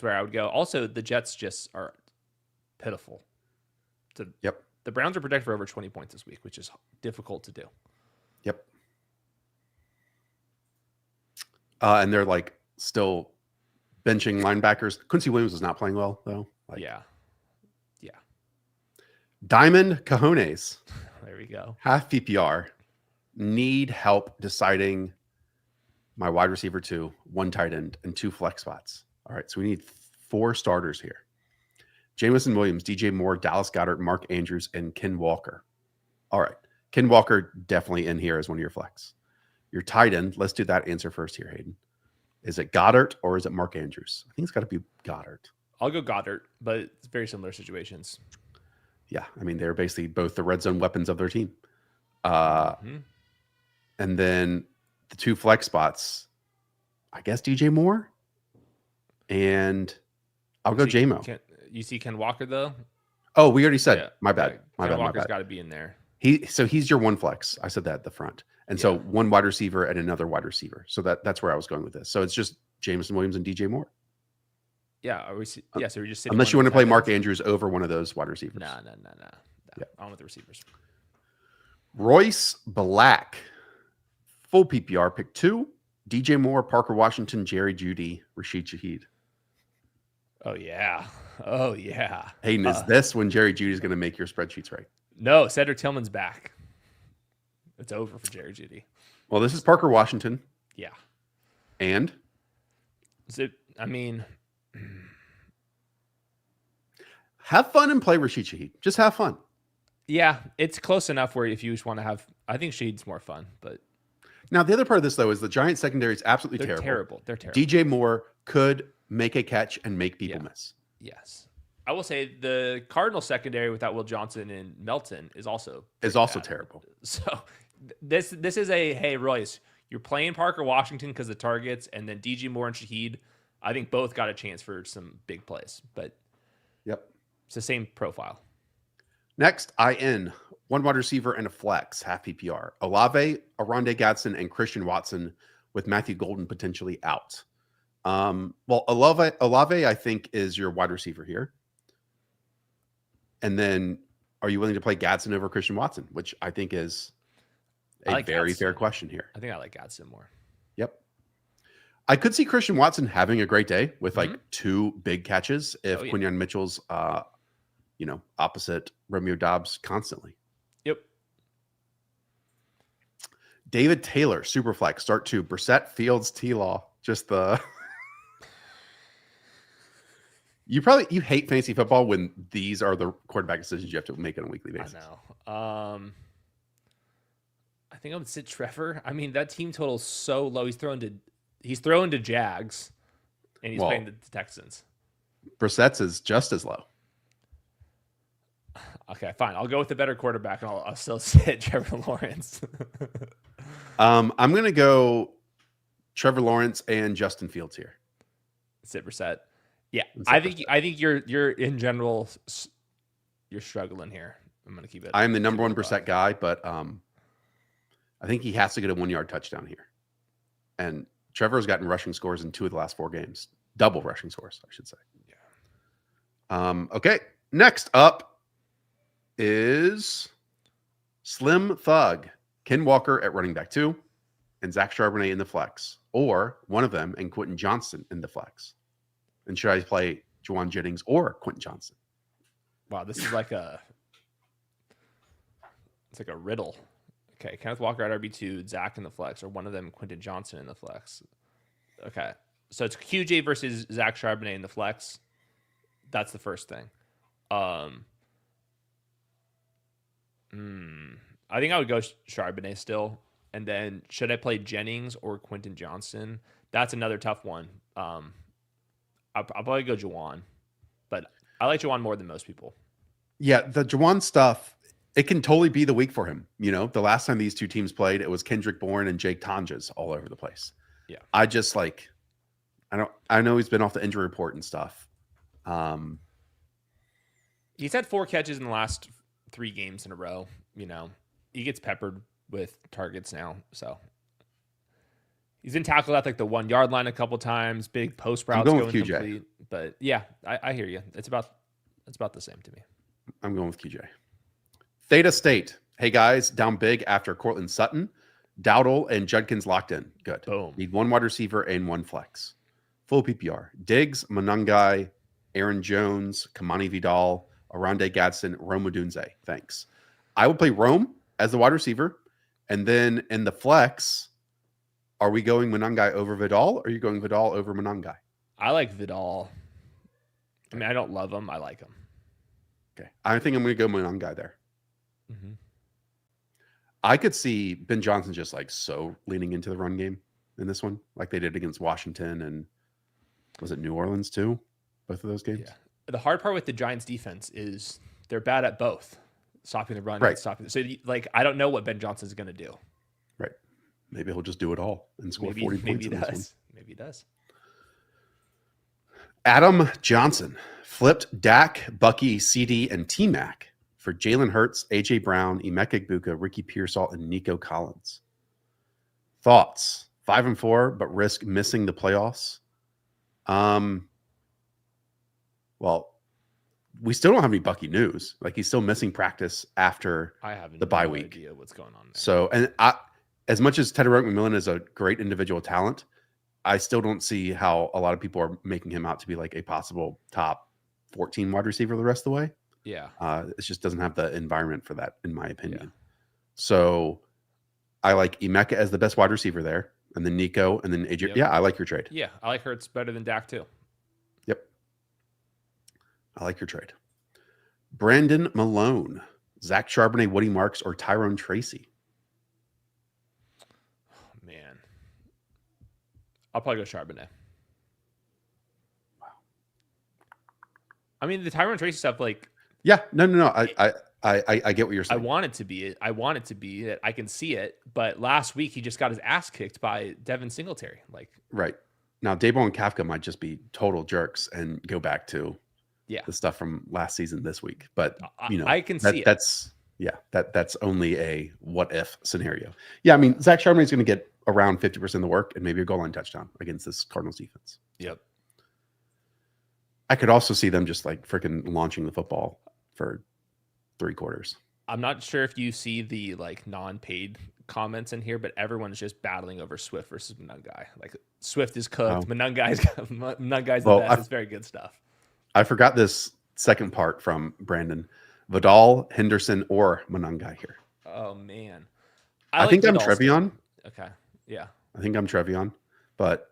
where I would go. Also, the Jets just are pitiful. Yep. The Browns are projected for over 20 points this week, which is difficult to do. Yep. And they're like still benching linebackers. Quincy Williams is not playing well, though. Yeah. Diamond Cajones. There we go. Half PPR. Need help deciding my wide receiver 2, 1 tight end, and 2 flex spots. All right, so we need 4 starters here. Jamison Williams, DJ Moore, Dallas Goedert, Mark Andrews, and Ken Walker. All right. Ken Walker definitely in here as one of your flex. Your tight end, let's do that answer first here, Hayden. Is it Goddard or is it Mark Andrews? I think it's got to be Goddard. I'll go Goddard, but it's very similar situations. Yeah, I mean, they're basically both the red zone weapons of their team. And then the 2 flex spots, I guess DJ Moore, and I'll go JMO. You see Ken Walker though? Oh, we already said. My bad. Yeah. My Ken bad. Walker's got to be in there. He's your 1 flex. I said that at the front, and so 1 wide receiver and another wide receiver. So that's where I was going with this. So it's just Jameson Williams and DJ Moore. Yeah. So we're just sitting. Unless you want to play Mark Andrews over one of those wide receivers. No. Yeah. On with the receivers. Royce Black, full PPR, pick 2. DJ Moore, Parker Washington, Jerry Jeudy, Rashid Shaheed. Oh yeah. Hayden, is this when Jerry Judy's going to make your spreadsheets right? No, Cedric Tillman's back. It's over for Jerry Jeudy. Well, this is Parker Washington. Yeah. And? Have fun and play Rashid Shaheed. Just have fun. Yeah, it's close enough where if you just want to have, I think Shaheed's more fun, but. Now, the other part of this, though, is the Giants secondary is absolutely terrible. They're terrible. DJ Moore could make a catch and make people miss. Yes. I will say the Cardinal secondary without Will Johnson and Melton is also terrible. So this is hey, Royce, you're playing Parker Washington because of the targets, and then DJ Moore and Shaheed, I think both got a chance for some big plays, but it's the same profile. Next, IN, 1 wide receiver and a flex, half PPR. Olave, Arondé Gadsden, and Christian Watson with Matthew Golden potentially out. Well, Olave, I think, is your wide receiver here. And then are you willing to play Gadsden over Christian Watson, which I think is a very fair question here. I think I like Gadsden more. Yep. I could see Christian Watson having a great day with like 2 big catches if Quinyon Mitchell's, opposite Romeo Dobbs constantly. Yep. David Taylor, Superflex, start 2. Brissett, Fields, T-Law. Just the... You hate fantasy football when these are the quarterback decisions you have to make on a weekly basis. I know. I think I would sit Trevor. I mean, that team total is so low. He's throwing to Jags, and he's playing the Texans. Brissett's is just as low. Okay, fine. I'll go with the better quarterback, and I'll still sit Trevor Lawrence. I'm going to go Trevor Lawrence and Justin Fields here. Sit Brissett. Yeah, I think you're in general you're struggling here. I'm going to keep it. I am the number 1 Brissett guy, but I think he has to get a 1-yard touchdown here. And Trevor's gotten rushing scores in 2 of the last 4 games. Double rushing scores, I should say. Yeah. Okay. Next up is Slim Thug, Ken Walker at running back 2, and Zach Charbonnet in the flex, or one of them and Quentin Johnston in the flex. And should I play Juwan Jennings or Quentin Johnston? Wow, this is like a riddle. Okay, Kenneth Walker at RB2, Zach in the flex, or one of them Quentin Johnston in the flex. Okay, so it's QJ versus Zach Charbonnet in the flex. That's the first thing. I think I would go Charbonnet still. And then should I play Jennings or Quentin Johnston? That's another tough one. I'll probably go Juwan, but I like Juwan more than most people. Yeah, the Juwan stuff, it can totally be the week for him. The last time these 2 teams played, it was Kendrick Bourne and Jake Tonjes all over the place. Yeah. I just I know he's been off the injury report and stuff. He's had 4 catches in the last 3 games in a row. He gets peppered with targets now. So he's been tackled at like the 1-yard line a couple times, big post routes going complete. But yeah, I hear you. It's about the same to me. I'm going with QJ. Theta State. Hey guys, down big after Cortland Sutton. Dowdle and Judkins locked in. Good. Boom. Need 1 wide receiver and 1 flex. Full PPR. Diggs, Monangai, Aaron Jones, Kimani Vidal, Arondé Gadsden, Rome Odunze. Thanks. I would play Rome as the wide receiver. And then in the flex, are we going Monangai over Vidal, or are you going Vidal over Monangai? I like Vidal. I mean, I don't love him. I like him. Okay. I think I'm going to go Monangai there. Mm-hmm. I could see Ben Johnson just like so leaning into the run game in this one, like they did against Washington and was it New Orleans too? Both of those games. Yeah. The hard part with the Giants defense is they're bad at both stopping the run right. and stopping. So like, I don't know what Ben Johnson is going to do. Right. Maybe he'll just do it all and score 40 points in this one. Maybe he does. Adam Johnson flipped Dak, Bucky, CD, and T-Mac for Jalen Hurts, AJ Brown, Emeka Egbuka, Ricky Pearsall, and Nico Collins. Thoughts? 5-4, but risk missing the playoffs. Well, we still don't have any Bucky news. Like, he's still missing practice after the bye week. Idea what's going on there. So, and as much as Tetairoa McMillan is a great individual talent, I still don't see how a lot of people are making him out to be like a possible top 14 wide receiver the rest of the way. Yeah. It just doesn't have the environment for that, in my opinion. Yeah. So I like Emeka as the best wide receiver there, and then Nico, and then AJ. Yep. Yeah, I like your trade. Yeah, I like Hurts better than Dak too. Yep. I like your trade. Brandon Malone, Zach Charbonnet, Woody Marks, or Tyrone Tracy? Oh, man. I'll probably go Charbonnet. Wow. I mean, the Tyrone Tracy stuff, like... Yeah, no. I get what you're saying. I want it to be that I can see it, but last week he just got his ass kicked by Devin Singletary. Like, right now, Dabo and Kafka might just be total jerks and go back to the stuff from last season this week. But I can see it. That's only a what if scenario. Yeah, I mean, Zach Charbonnet is going to get around 50% of the work and maybe a goal line touchdown against this Cardinals defense. Yep. I could also see them just like freaking launching the football for 3 quarters. I'm not sure if you see the like non-paid comments in here, but everyone's just battling over Swift versus Monangai. Like, Swift is cooked. Monangai's the best. It's very good stuff. I forgot this second part from Brandon. Vidal, Henderson, or Monangai here. Oh man. I think I'm TreVeyon. Okay. Yeah. I think I'm TreVeyon, but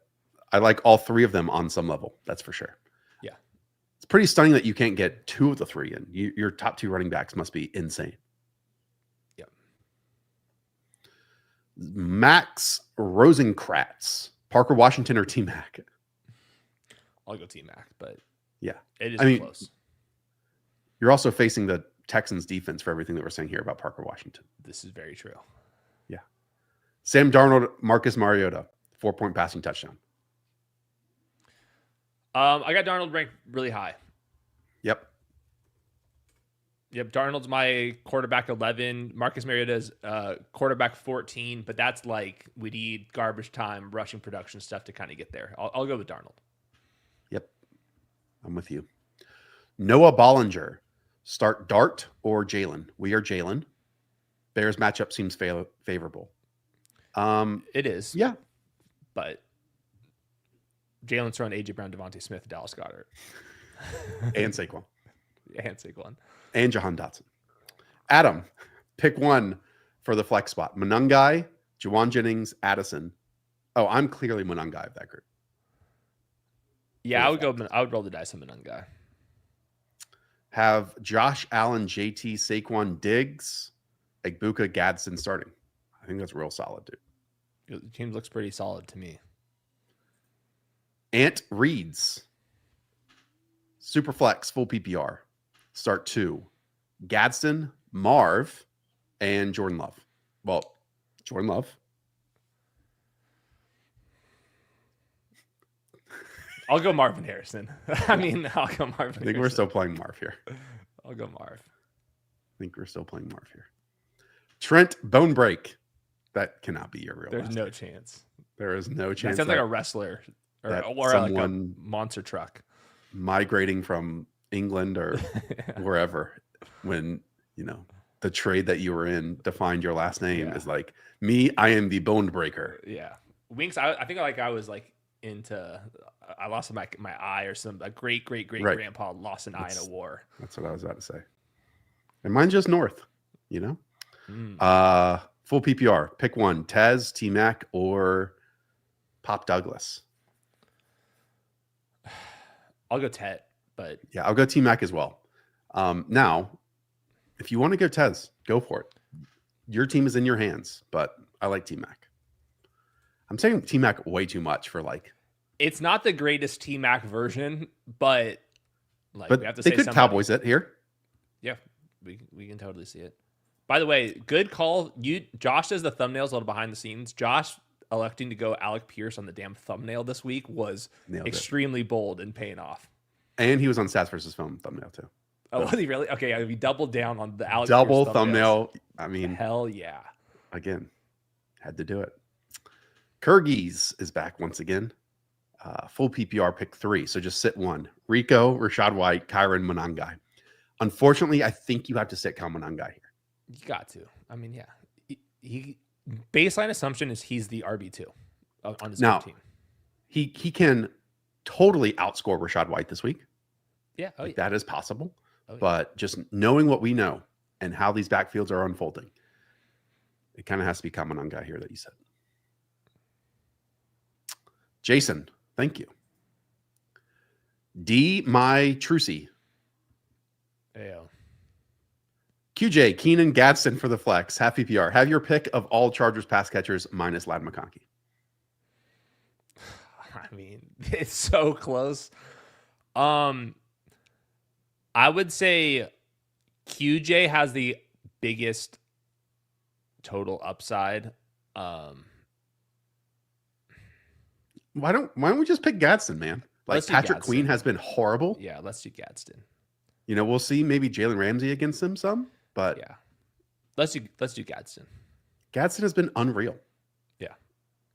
I like all 3 of them on some level. That's for sure. Yeah. It's pretty stunning that you can't get 2 of the 3 in. Your top 2 running backs must be insane. Yep. Max Rosenkratz, Parker Washington, or T-Mac? I'll go T-Mac, but yeah, it is close. You're also facing the Texans defense for everything that we're saying here about Parker Washington. This is very true. Yeah. Sam Darnold, Marcus Mariota, 4-point passing touchdown. I got Darnold ranked really high. Yep. Darnold's my quarterback 11. Marcus Mariota's quarterback 14, but that's like we need garbage time, rushing production stuff to kind of get there. I'll go with Darnold. Yep. I'm with you. Noah Bollinger, start Dart or Jalen? We are Jalen. Bears matchup seems favorable. It is. Yeah. But Jalen's throwing AJ Brown, Devontae Smith, Dallas Goedert. And Saquon. And Jahan Dotson. Adam, pick one for the flex spot. Monangai, Juwan Jennings, Addison. Oh, I'm clearly Monangai of that group. Yeah, I would roll the dice on Monangai. Have Josh Allen, JT, Saquon, Diggs, Egbuka, Gadsden starting. I think that's real solid, dude. The team looks pretty solid to me. Ant Reeds, super flex, full PPR. Start 2. Gadsden, Marv, and Jordan Love. Well, Jordan Love. I'll go Marvin Harrison. I'll go Marvin Harrison. I think we're still playing Marv here. I'll go Marv. I think we're still playing Marv here. Trent Bonebreak. That cannot be your real There's no chance. There is no chance. That sounds like a wrestler or like a monster truck. Migrating from England or wherever when, the trade that you were in defined your last name is like, me, I am the bone breaker. Yeah. Winks, I think I was like into... I lost my eye or a great grandpa lost an eye in a war. That's what I was about to say. And mine's just north, Full PPR. Pick one. Tez, T-Mac, or Pop Douglas. I'll go Ted, but... Yeah, I'll go T-Mac as well. Now, if you want to go Tez, go for it. Your team is in your hands, but I like T-Mac. I'm saying T-Mac way too much for like... It's not the greatest T-Mac version, but we have to say Cowboys it here. Yeah, we can totally see it. By the way, good call. Josh does the thumbnails, a little behind the scenes. Josh electing to go Alec Pierce on the damn thumbnail this week was extremely bold and paying off. And he was on Stats versus Film thumbnail too. Oh, was he really? Okay, we doubled down on the Alec double Pierce thumbnail. I mean, hell yeah. Again, had to do it. Kyrgyz is back once again. Full PPR pick 3. So just sit 1. Rico, Rashad White, Kyron, Monangai. Unfortunately, I think you have to sit Cal Monangai here. You got to. I mean, yeah. He baseline assumption is he's the RB2 on his own team. He can totally outscore Rashad White this week. Yeah. That is possible. But just knowing what we know and how these backfields are unfolding, it kind of has to be Cal Monangai here that you said. Jason, thank you. D. My Trucy. Yeah. QJ, Keenan Gadsden for the flex. Half PPR. Have your pick of all Chargers pass catchers minus Ladd McConkey. I mean, it's so close. I would say QJ has the biggest total upside. Why don't we just pick Gadsden, man? Like Patrick Queen has been horrible. Yeah, let's do Gadsden. You know, we'll see maybe Jalen Ramsey against him some, but yeah, let's do Gadsden. Gadsden has been unreal. Yeah,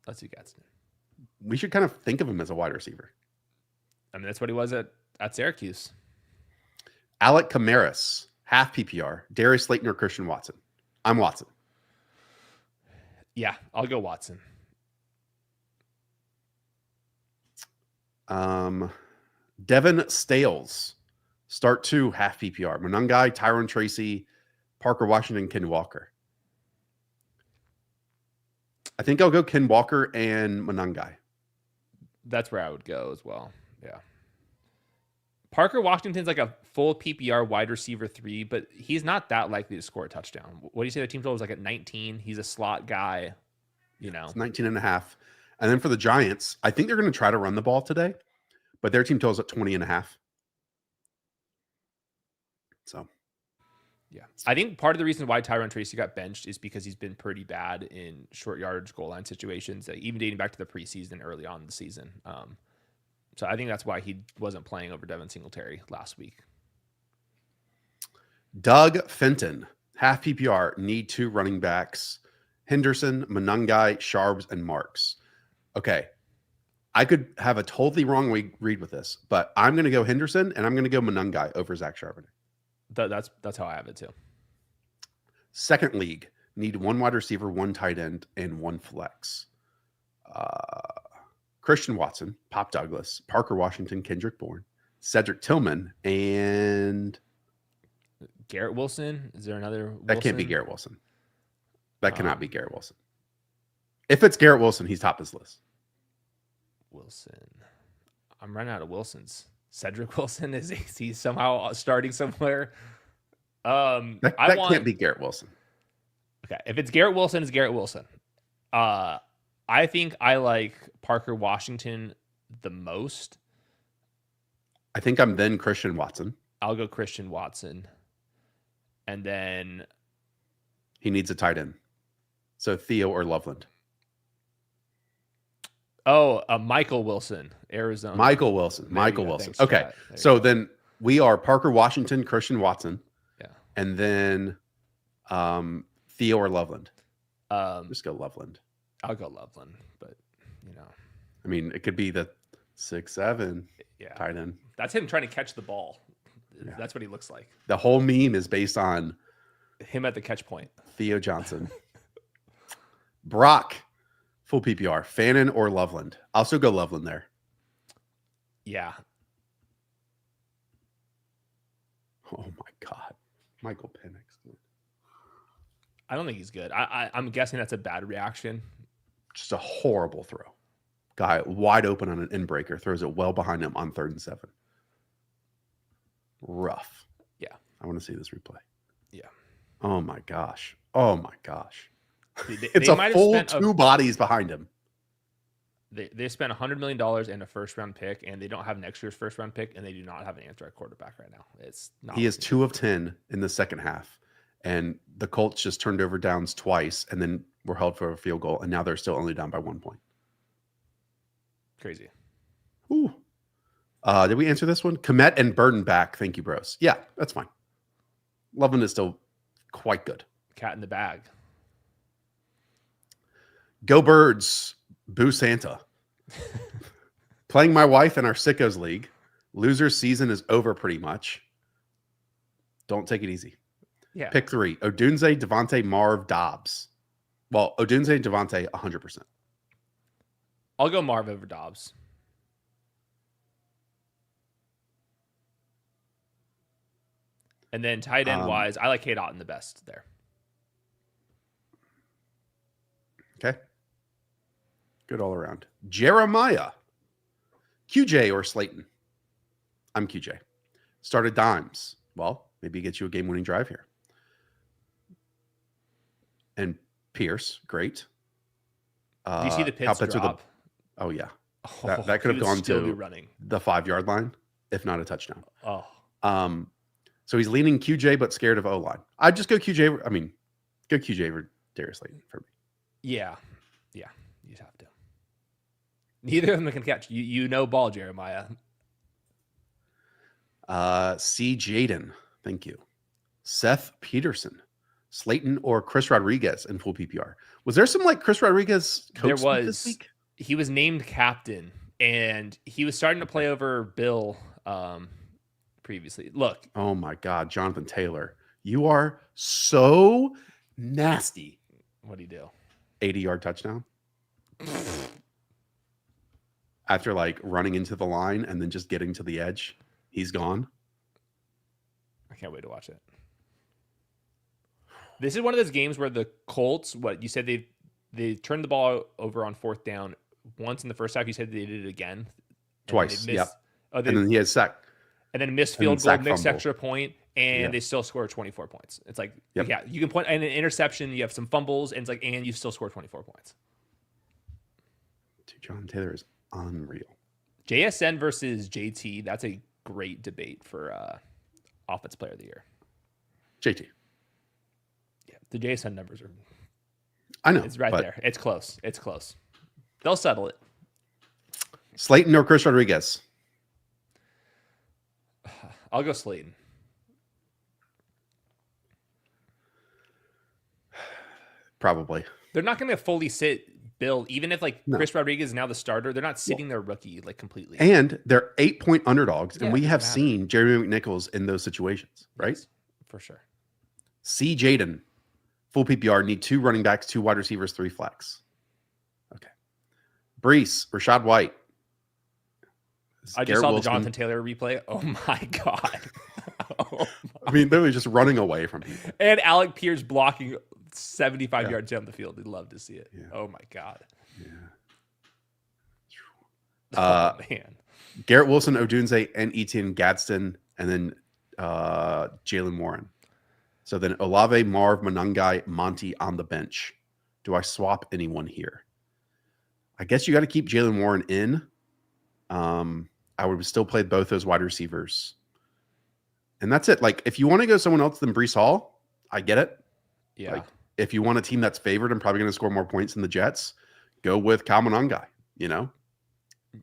let's do Gadsden. We should kind of think of him as a wide receiver. I mean, that's what he was at Syracuse. Alec Kamaris, half PPR. Darius Slayton or Christian Watson? I'm Watson. Yeah, I'll go Watson. Devin Stales, start 2, half PPR. Monangai, Tyrone Tracy, Parker Washington, Ken Walker. I think I'll go Ken Walker and Monangai. That's where I would go as well. Yeah. Parker Washington's like a full PPR wide receiver 3, but he's not that likely to score a touchdown. What do you say the team total was like at 19? He's a slot guy, you know. It's 19 and a half. And then for the Giants, I think they're going to try to run the ball today, but their team total is at 20 and a half. So, yeah. I think part of the reason why Tyrone Tracy got benched is because he's been pretty bad in short yardage goal line situations, even dating back to the preseason early on in the season. So I think that's why he wasn't playing over Devin Singletary last week. Doug Fenton, half PPR, need 2 running backs. Henderson, Monangai, Sharbs, and Marks. Okay. I could have a totally wrong read with this, but I'm going to go Henderson and I'm going to go Monangai over Zach Charbonnet. That's how I have it too. Second league, need 1 wide receiver, 1 tight end, and 1 flex. Christian Watson, Pop Douglas, Parker Washington, Kendrick Bourne, Cedric Tillman, and Garrett Wilson. Is there another Wilson? That can't be Garrett Wilson. That cannot be Garrett Wilson. If it's Garrett Wilson, he's top this list. Wilson. I'm running out of Wilsons. Cedric Wilson, is he somehow starting somewhere? That can't be Garrett Wilson. Okay, if it's Garrett Wilson, it's Garrett Wilson. I think I like Parker Washington the most. I think I'm then Christian Watson. I'll go Christian Watson. And then he needs a tight end. So Theo or Loveland. Oh, Michael Wilson, Arizona. Michael Wilson. Okay. So then we are Parker Washington, Christian Watson. Yeah. And then Theo or Loveland. Just go Loveland. I'll go Loveland, but you know. I mean, it could be the 6'7" tight end. That's him trying to catch the ball. Yeah. That's what he looks like. The whole meme is based on him at the catch point. Theo Johnson. Brock, full PPR. Fannin or Loveland? I'll still go Loveland there. Yeah. Oh my God. Michael Penix. I don't think he's good. I'm guessing that's a bad reaction. Just a horrible throw. Guy wide open on an in breaker, throws it well behind him on 3rd and 7. Rough. Yeah. I want to see this replay. Yeah. Oh my gosh. Oh my gosh. It's a full 2 bodies behind him. They spent $100 million and a first-round pick, and they don't have next year's first-round pick, and they do not have an answer at quarterback right now. It's not. He is 2 of 10 in the second half, and the Colts just turned over downs twice and then were held for a field goal, and now they're still only down by 1 point. Crazy. Ooh. Did we answer this one? Komet and Burden back. Thank you, bros. Yeah, that's fine. Loveland is still quite good. Cat in the bag. Go Birds. Boo Santa. Playing my wife in our Sickos League. Loser's season is over pretty much. Don't take it easy. Yeah. Pick 3. Odunze, Devontae, Marv, Dobbs. Well, Odunze and Devontae, 100%. I'll go Marv over Dobbs. And then tight end wise, I like Kate Otten the best there. Okay. Good all around. Jeremiah. QJ or Slayton? I'm QJ. Started dimes. Well, maybe get you a game-winning drive here. And Pierce, great. Do you see the Pitts drop? Oh, yeah. That could have gone to running the 5-yard line, if not a touchdown. Oh. So he's leaning QJ, but scared of O-line. I'd just go QJ. I mean, go QJ over Darius Slayton for me. Yeah. Yeah. You'd have to. Neither of them can catch. You know ball, Jeremiah. C. Jaden. Thank you. Seth Peterson. Slayton or Chris Rodriguez in full PPR. Was there some like Chris Rodriguez coach there was this week? He was named captain, and he was starting to play over Bill previously. Look. Oh my God, Jonathan Taylor. You are so nasty. What do you do? 80-yard touchdown. After like running into the line and then just getting to the edge, he's gone. I can't wait to watch it. This is one of those games where the Colts, what you said, they turned the ball over on 4th down once in the first half. You said they did it again. Twice. Yeah. Oh, and then he had sack. And then missed field goal, mixed fumble. extra point, and they still scored 24 points. It's like, Yep. yeah, you can point and an interception, you have some fumbles, and it's like, and you still score 24 points. Dude, John Taylor is unreal. JSN versus JT, that's a great debate for Offensive Player of the Year. JT. Yeah, the JSN numbers are. I know. It's right there. It's close. It's close. They'll settle it. Slayton or Chris Rodriguez? I'll go Slayton. Probably. They're not going to fully sit Bill, even if like Chris Rodriguez is now the starter. They're not sitting their rookie like completely. And they're 8-point underdogs, and we have matter. seen Jeremy McNichols in those situations, right? Yes, for sure. C. Jaden, full PPR, need 2 running backs, 2 wide receivers, 3 flex. Okay. Brees, Rashad White. I just saw the Jonathan Taylor replay. Oh my God. I mean, literally just running away from people. And Alec Pierce blocking 75 yards down the field. We'd love to see it. Yeah. Oh my God. Yeah. Oh, man. Garrett Wilson, Odunze, and Etienne Gadsden, and then Jalen Warren. So then Olave, Marv, Monangai, Monty on the bench. Do I swap anyone here? I guess you got to keep Jalen Warren in. I would still play both those wide receivers. And that's it. Like, if you want to go someone else than Brees Hall, I get it. Yeah. Like, if you want a team that's favored and probably going to score more points than the Jets, go with Kyle Monangai, you know?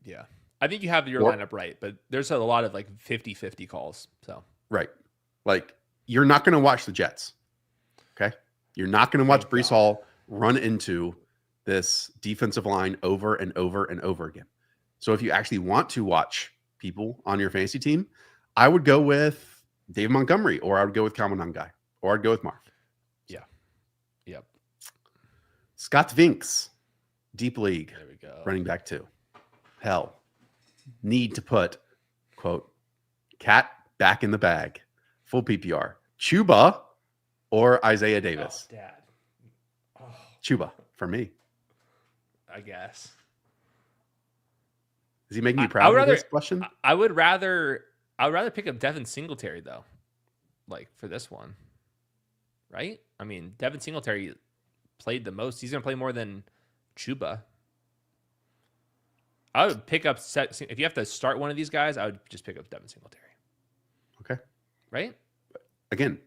Yeah. I think you have your lineup right, but there's a lot of like 50-50 calls. So right. Like, you're not going to watch the Jets. Okay. You're not going to watch Brees Hall run into this defensive line over and over and over again. So if you actually want to watch people on your fantasy team, I would go with David Montgomery, or I would go with Kyle Monangai, or I'd go with Marv. Yeah. Yep. Scott Vinks, deep league. There we go. Running back 2. Hell. Need to put, quote, cat back in the bag. Full PPR. Chuba or Isaiah Davis? Oh, Dad. Oh. Chuba for me. I guess. Is he making you proud with this question? I would rather pick up Devin Singletary though. Like for this one. Right? I mean, Devin Singletary played the most. He's going to play more than Chuba. I would pick up if you have to start one of these guys, I would just pick up Devin Singletary. Okay. Right? Again,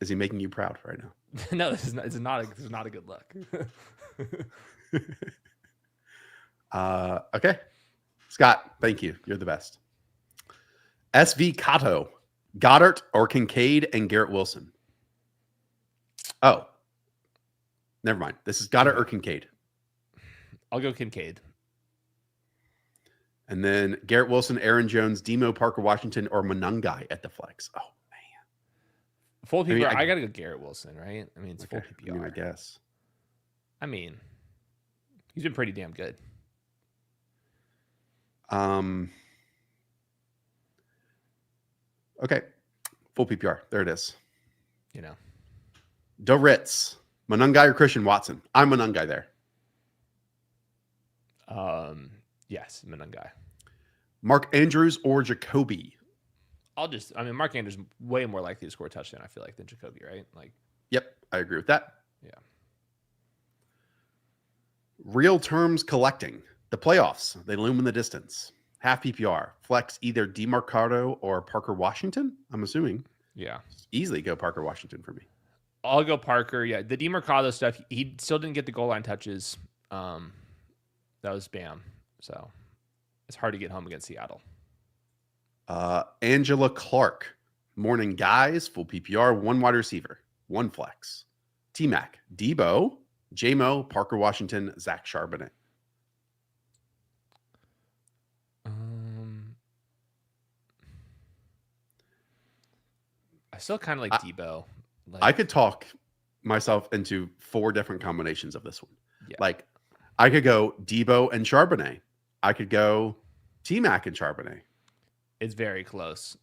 Is he making you proud right now? No, this is not a good look. Okay. Scott, thank you. You're the best. SV Cato, Goddard or Kincaid and Garrett Wilson. Oh, never mind. This is Goddard or Kincaid. I'll go Kincaid. And then Garrett Wilson, Aaron Jones, Demo, Parker Washington, or Monangai at the flex. Oh, man. Full PPR. I got to go Garrett Wilson, right? I mean, it's full PPR. I guess. I mean, he's been pretty damn good. Okay. Full PPR. There it is. You know. Doritz, Monangai or Christian Watson? I'm Monangai there. Yes, Monangai. Mark Andrews or Jacoby? Mark Andrews way more likely to score a touchdown, I feel like, than Jacoby, right? Like, yep, I agree with that. Yeah. Real terms collecting. The playoffs, they loom in the distance. Half PPR. Flex either DeMarcado or Parker Washington, I'm assuming. Yeah. Easily go Parker Washington for me. I'll go Parker. Yeah. The DeMarcado stuff, he still didn't get the goal line touches. That was spam. So it's hard to get home against Seattle. Angela Clark. Morning guys. Full PPR. 1 wide receiver. 1 flex. T-Mac. Debo. J-Mo. Parker Washington. Zach Charbonnet. I still kind of like Debo. I could talk myself into 4 different combinations of this one. Yeah. Like, I could go Debo and Charbonnet. I could go T-Mac and Charbonnet. It's very close.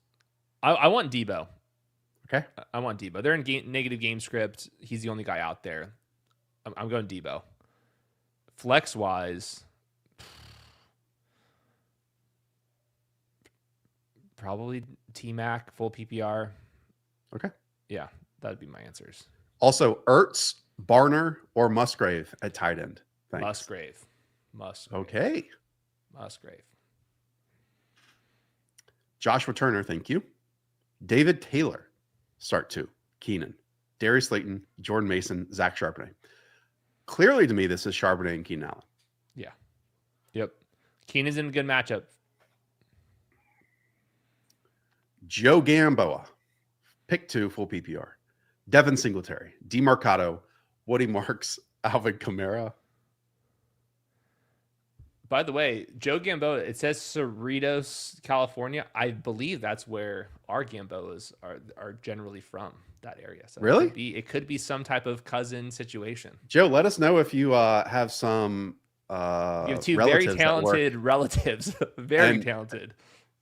I want Debo. Okay. I want Debo. They're in negative game script. He's the only guy out there. I'm going Debo. Flex-wise, probably T-Mac, full PPR. Okay. Yeah, that'd be my answers. Also, Ertz, Barner, or Musgrave at tight end. Thanks. Musgrave. Okay. Musgrave. Joshua Turner, thank you. David Taylor, start 2. Keenan. Darius Slayton, Jordan Mason, Zach Charbonnet. Clearly to me, this is Charbonnet and Keenan Allen. Yeah. Yep. Keenan's in a good matchup. Joe Gamboa, pick 2, full PPR. Devin Singletary, DeMarcado, Woody Marks, Alvin Kamara. By the way, Joe Gamboa, it says Cerritos, California. I believe that's where our Gamboas are generally from, that area. So really? It could be some type of cousin situation. Joe, let us know if you have some you have 2 very talented relatives. Very talented.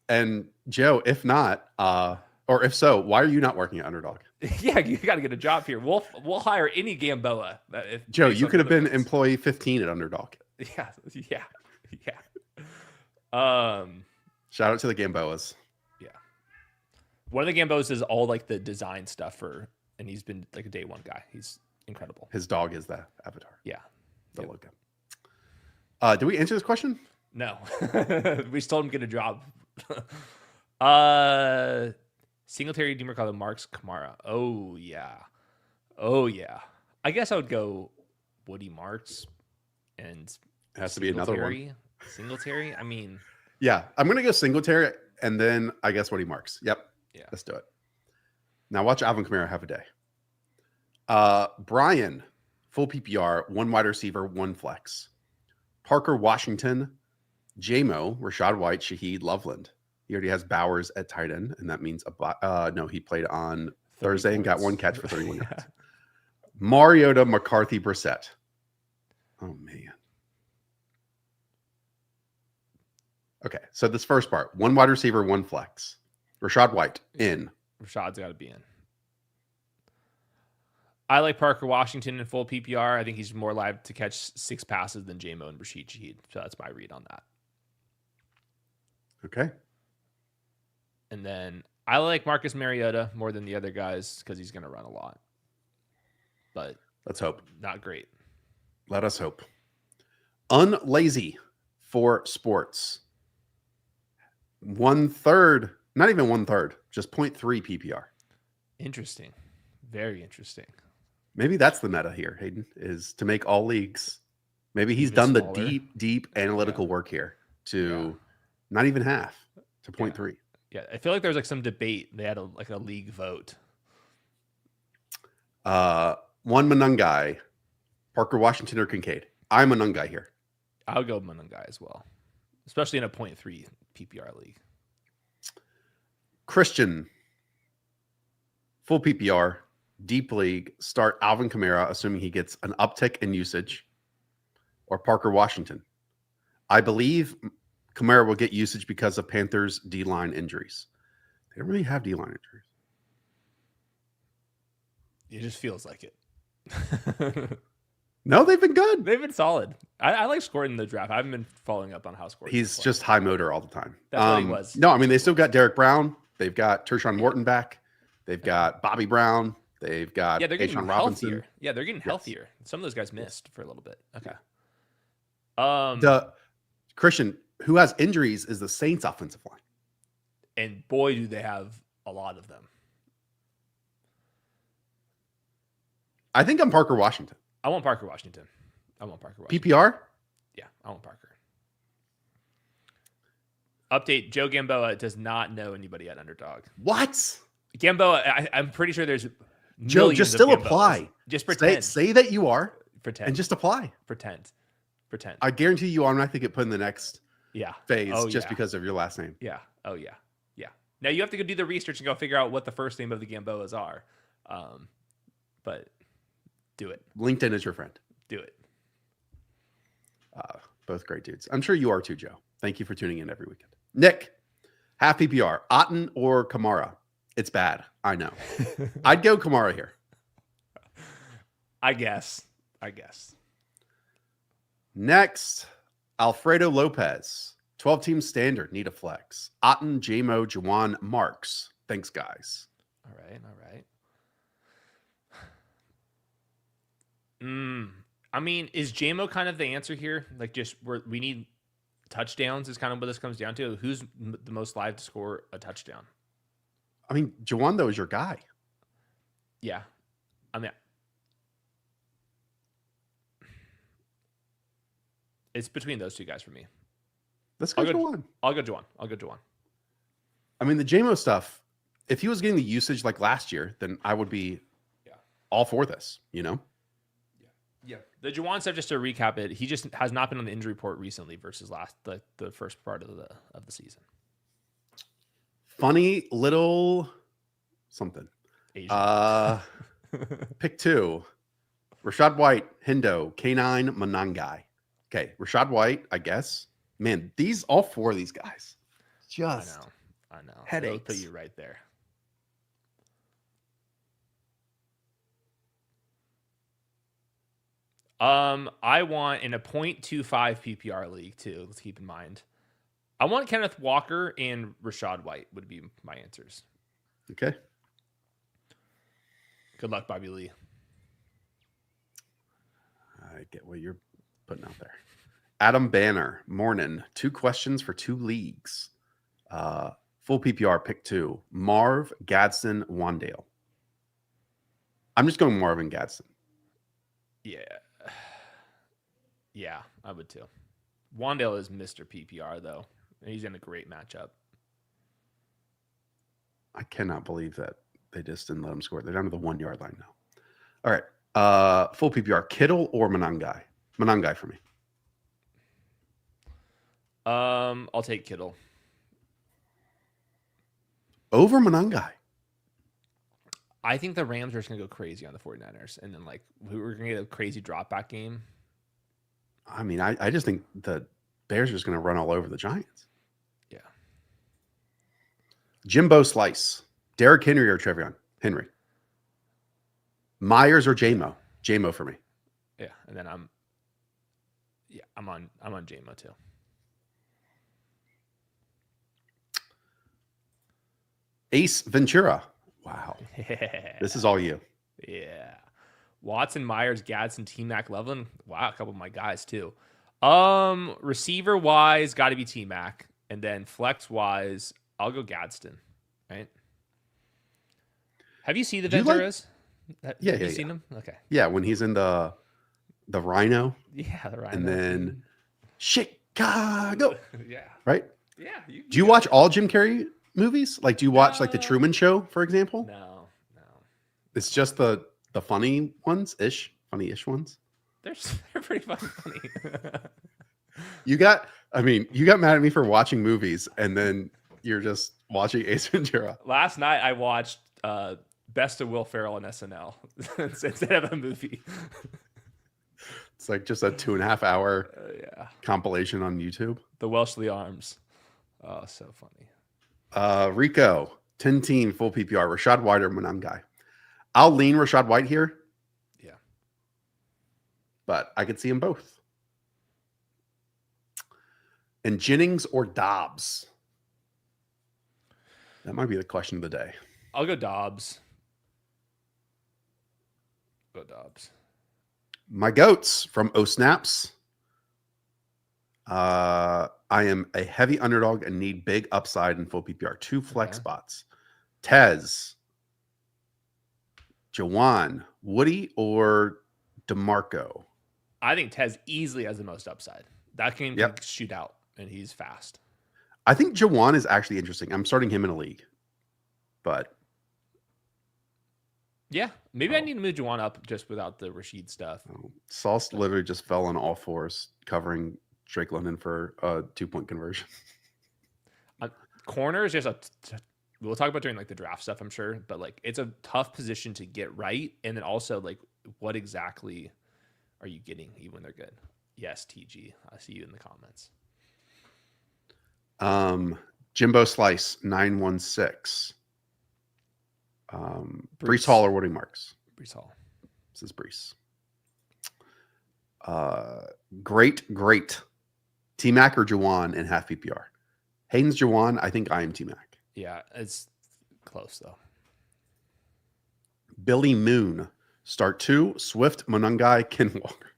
And Joe, if not, or if so, why are you not working at Underdog? Yeah, you got to get a job here. We'll hire any Gamboa. Joe, you could have been employee 15 at Underdog. Yeah. Shout out to the Gamboas. Yeah. One of the Gamboas does all like the design stuff and he's been like a day one guy. He's incredible. His dog is the avatar. Yeah. The logo. Did we answer this question? No. We just told him to get a job. Singletary, DeMarcado, Marks, Kamara. Oh yeah. I guess I would go Woody Marks and it has to be another one. Singletary. I mean, yeah, I'm gonna go Singletary and then I guess Woody Marks. Yep. Yeah. Let's do it. Now watch Alvin Kamara have a day. Brian, full PPR, 1 wide receiver, 1 flex. Parker Washington, J-Mo, Rashad White, Shaheed, Loveland. He already has Bowers at tight end, and that means he played on Thursday and got 1 catch for 31 yards. Mariota, McCarthy, Brissett. Oh man. Okay, so this first part, 1 wide receiver, 1 flex. Rashad White in. Rashad's got to be in. I like Parker Washington in full PPR. I think he's more live to catch 6 passes than J-Mo and Rashid Shaheed. So that's my read on that. Okay. And then I like Marcus Mariota more than the other guys because he's going to run a lot. But let's hope. Not great. Let us hope. Unlazy for sports. 1/3, not even 1/3, just 0.3 PPR. Interesting. Very interesting. Maybe that's the meta here, Hayden, is to make all leagues. Maybe he's Even done smaller. the deep analytical work here to not even half to 0.3. Yeah, I feel like there's like some debate. They had a league vote. One Monangai, Parker Washington or Kincaid. I'm Monangai here. I'll go Monangai as well, especially in a 0.3 PPR league. Christian, full PPR, deep league, start Alvin Kamara, assuming he gets an uptick in usage, or Parker Washington. I believe Kamara will get usage because of Panthers' D-line injuries. They don't really have D-line injuries. It just feels like it. No, they've been good. They've been solid. I like scoring in the draft. I haven't been following up on how scored. He's just high motor all the time. That's what he was. No, I mean, they still got Derek Brown. They've got Tershawn Wharton back. They've got Bobby Brown. They've got they're getting Robinson. Healthier. Yeah, they're getting healthier. Some of those guys missed for a little bit. Okay. The Christian, who has injuries, is the Saints offensive line. And boy, do they have a lot of them. I think I'm Parker Washington. I want Parker Washington. PPR? Yeah, I want Parker. Update, Joe Gamboa does not know anybody at Underdog. What? Gamboa, I'm pretty sure there's Joe, just still apply. Just pretend. Say that you are. Pretend. And just apply. Pretend. I guarantee you I'm not going to get put in the next phase just because of your last name. Yeah. Oh, yeah. Yeah. Now you have to go do the research and go figure out what the first name of the Gamboas are. But do it. LinkedIn is your friend. Do it. Both great dudes. I'm sure you are too, Joe. Thank you for tuning in every weekend. Nick, half PPR, Otten or Kamara? It's bad. I know. I'd go Kamara here. I guess. Next, Alfredo Lopez, 12-team standard, need a flex. Otten, JMO, Juwan, Marks. Thanks, guys. All right. I mean, is JMO kind of the answer here? Like, just we need touchdowns is kind of what this comes down to. Who's the most live to score a touchdown? I mean, Juwan, though, is your guy. Yeah. I mean, it's between those two guys for me. Let's go Juwan. I'll go Juwan. I mean, the JMO stuff, if he was getting the usage like last year, then I would be all for this, you know? Yeah. The Juwan stuff, just to recap it, he just has not been on the injury report recently versus the first part of the season. Funny little something. Pick 2. Rashad White, Hendo, K9, Monangai. Okay, Rashad White, I guess. Man, all 4 of these guys. Just I know. Headaches. They'll put you right there. I want in a 0.25 PPR league too. Let's keep in mind. I want Kenneth Walker and Rashad White would be my answers. Okay. Good luck, Bobby Lee. I get what you're putting out there. Adam Banner, morning. 2 questions for 2 leagues. Full PPR, pick 2. Marv, Gadsden, Wandale. I'm just going Marv and Gadsden. Yeah. Yeah, I would too. Wandale is Mr. PPR, though. And he's in a great matchup. I cannot believe that they just didn't let him score. They're down to the 1-yard line now. All right. Full PPR, Kittle or Monangai? Monangai for me. I'll take Kittle. Over Monangai. I think the Rams are just going to go crazy on the 49ers. And then, we're going to get a crazy drop back game. I mean, I just think the Bears are just going to run all over the Giants. Yeah. Jimbo Slice. Derrick Henry or TreVeyon Henry? Myers or JMO? JMO for me. Yeah. And then I'm on JMO too. Ace Ventura. Wow. This is all you. Yeah. Watson, Myers, Gadsden, T-Mac, Loveland. Wow, a couple of my guys too. Receiver wise, got to be T-Mac, and then flex wise, I'll go Gadsden. Right? Have you seen the Venturas? Have you seen him? Okay. Yeah, when he's in the Rhino. Yeah, the Rhino. And then Chicago. Yeah. Right? Yeah. Do you watch all Jim Carrey movies? Like, do you watch like the Truman Show, for example? No. It's just the funny ones-ish, funny-ish ones. They're pretty fucking funny. You got mad at me for watching movies, and then you're just watching Ace Ventura. Last night I watched Best of Will Ferrell on SNL instead of a movie. It's like just a 2.5 hour compilation on YouTube. The Welshly Arms. Oh, so funny. Rico, 10 team, full PPR. Rashad White or Monangai. I'll lean Rashad White here. Yeah. But I could see them both. And Jennings or Dobbs? That might be the question of the day. I'll go Dobbs. My goats from O Snaps. I am a heavy underdog and need big upside in full PPR. 2 flex spots. Tez, Jawan, Woody, or DeMarco? I think Tez easily has the most upside. That can shoot out, and he's fast. I think Jawan is actually interesting. I'm starting him in a league. But yeah, maybe I need to move Jawan up just without the Rashid stuff. Sauce literally just fell on all fours, covering Drake London for a 2-point conversion. Corner is just we'll talk about during like the draft stuff, I'm sure, but like it's a tough position to get right, and then also like what exactly are you getting even when they're good? Yes, TG, I see you in the comments. Jimbo Slice 916. Breece Hall or Woody Marks? Breece Hall. This is Breece. Great. T-Mac or Jawan in half PPR? Hayden's Jawan. I think I am T-Mac. Yeah, it's close though. Billy Moon. Start 2. Swift, Monangai, Ken Walker.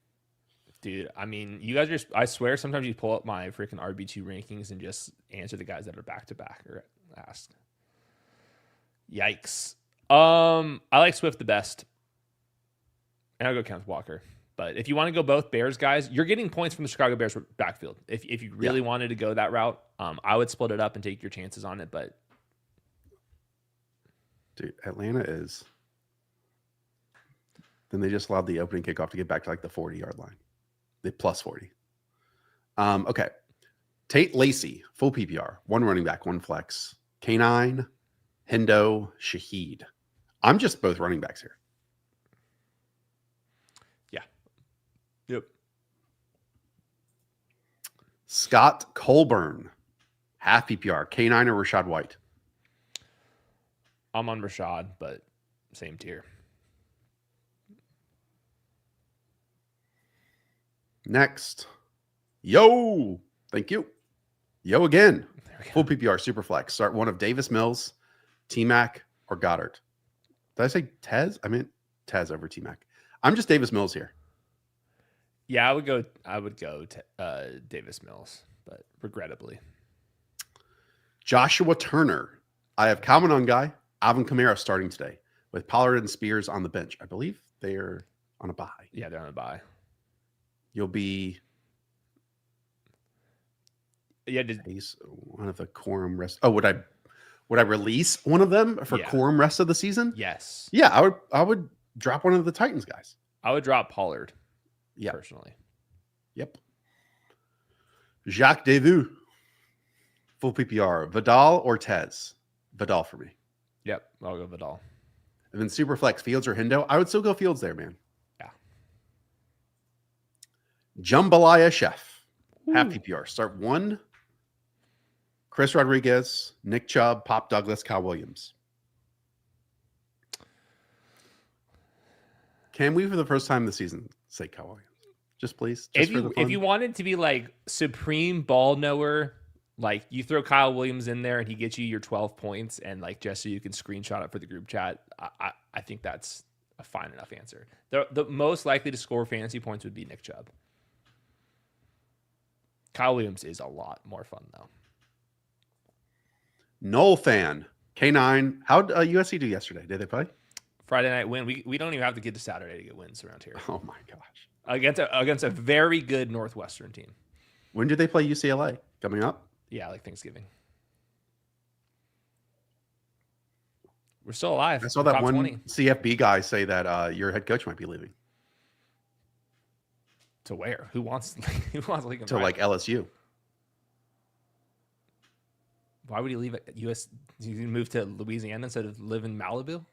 Dude, I mean, you guys I swear sometimes you pull up my freaking RB2 rankings and just answer the guys that are back-to-back or ask. Yikes. I like Swift the best. And I'll go Kenneth Walker. But if you want to go both Bears guys, you're getting points from the Chicago Bears backfield. If you really wanted to go that route, I would split it up and take your chances on it. But dude, Atlanta is. Then they just allowed the opening kickoff to get back to like the 40-yard line. The plus 40. Okay. Tate Lacey, full PPR. 1 running back, 1 flex. K9, Hendo, Shaheed. I'm just both running backs here. Yeah. Yep. Scott Colburn, half PPR. K9 or Rashad White? I'm on Rashad, but same tier. Next. Yo. Thank you. Yo again. Full PPR, super flex. Start 1 of Davis Mills, T-Mac, or Goddard. Did I say Tez? I meant Tez over T-Mac. I'm just Davis Mills here. Yeah, I would go Davis Mills, but regrettably. Joshua Turner. I have Monangai, Alvin Kamara starting today with Pollard and Spears on the bench. I believe they're on a bye. Yeah, they're on a bye. You'll be one of the quorum rest. Oh, would I release one of them for quorum rest of the season? Yes. Yeah, I would drop one of the Titans guys. I would drop Pollard. Yeah. Personally. Yep. Jacques Deveux. Full PPR. Vidal or Tez? Vidal for me. Yep. I'll go Vidal. And then Superflex, Fields or Hendo? I would still go Fields there, man. Yeah. Jambalaya Chef. Half PPR. Start 1. Chris Rodriguez, Nick Chubb, Pop Douglas, Kyle Williams. Can we, for the first time this season, say Kyle Williams? Just please. Just if you wanted to be like supreme ball knower, like you throw Kyle Williams in there and he gets you your 12 points and like just so you can screenshot it for the group chat, I think that's a fine enough answer. The most likely to score fantasy points would be Nick Chubb. Kyle Williams is a lot more fun though. Noel fan, K9. How'd USC do yesterday? Did they play? Friday night win. We don't even have to get to Saturday to get wins around here. Oh my gosh. Against a very good Northwestern team. When do they play UCLA? Coming up? Yeah, like Thanksgiving. We're still alive. I saw that Top one 20. CFB guy say that your head coach might be leaving. To where? Who wants Lincoln to Riley? like LSU. Why would he leave at US? He move to Louisiana instead of live in Malibu?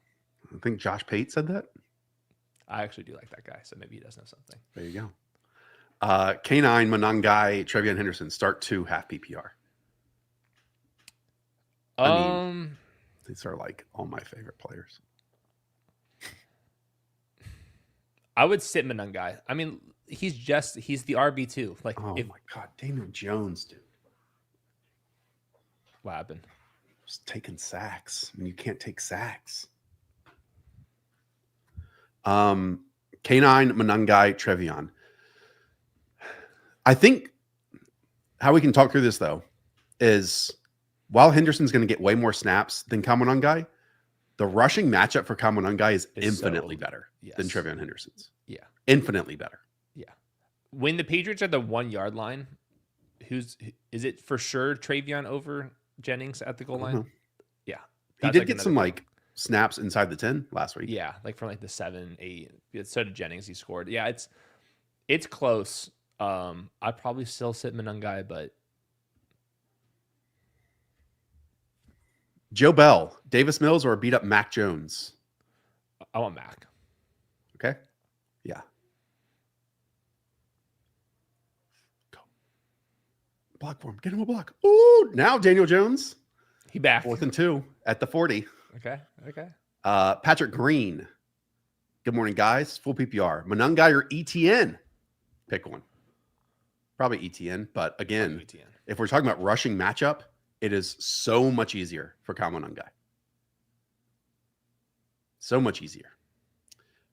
I think Josh Pate said that. I actually do like that guy, so maybe he does know something. There you go. K9, Monangai, TreVeyon Henderson, start 2 half PPR. I mean, these are like all my favorite players. I would sit Monangai. I mean, he's the RB2. Like, oh my God, Daniel Jones, dude. What happened? Just taking sacks. I mean, you can't take sacks. K9, Monangai, TreVeyon. I think how we can talk through this, though, is while Henderson's going to get way more snaps than Monangai, the rushing matchup for Monangai is infinitely better than TreVeyon Henderson's. Yeah. Infinitely better. Yeah. When the Patriots are the 1 yard line, is it for sure TreVeyon over Jennings at the goal line? Yeah. He did get some like snaps inside the 10 last week. Yeah, like from like the 7, 8. So did Jennings. He scored. Yeah, it's close. I'd probably still sit Monangai, but Joe Bell, Davis Mills, or beat up Mac Jones? I want Mac. Okay. Yeah. Go. Block for him. Get him a block. Ooh, now Daniel Jones. He back. 4th and 2 at the 40. Okay. Patrick Green. Good morning, guys. Full PPR. Monangai or ETN? Pick one. Probably ETN, but again, if we're talking about rushing matchup, it is so much easier for Monangai. So much easier.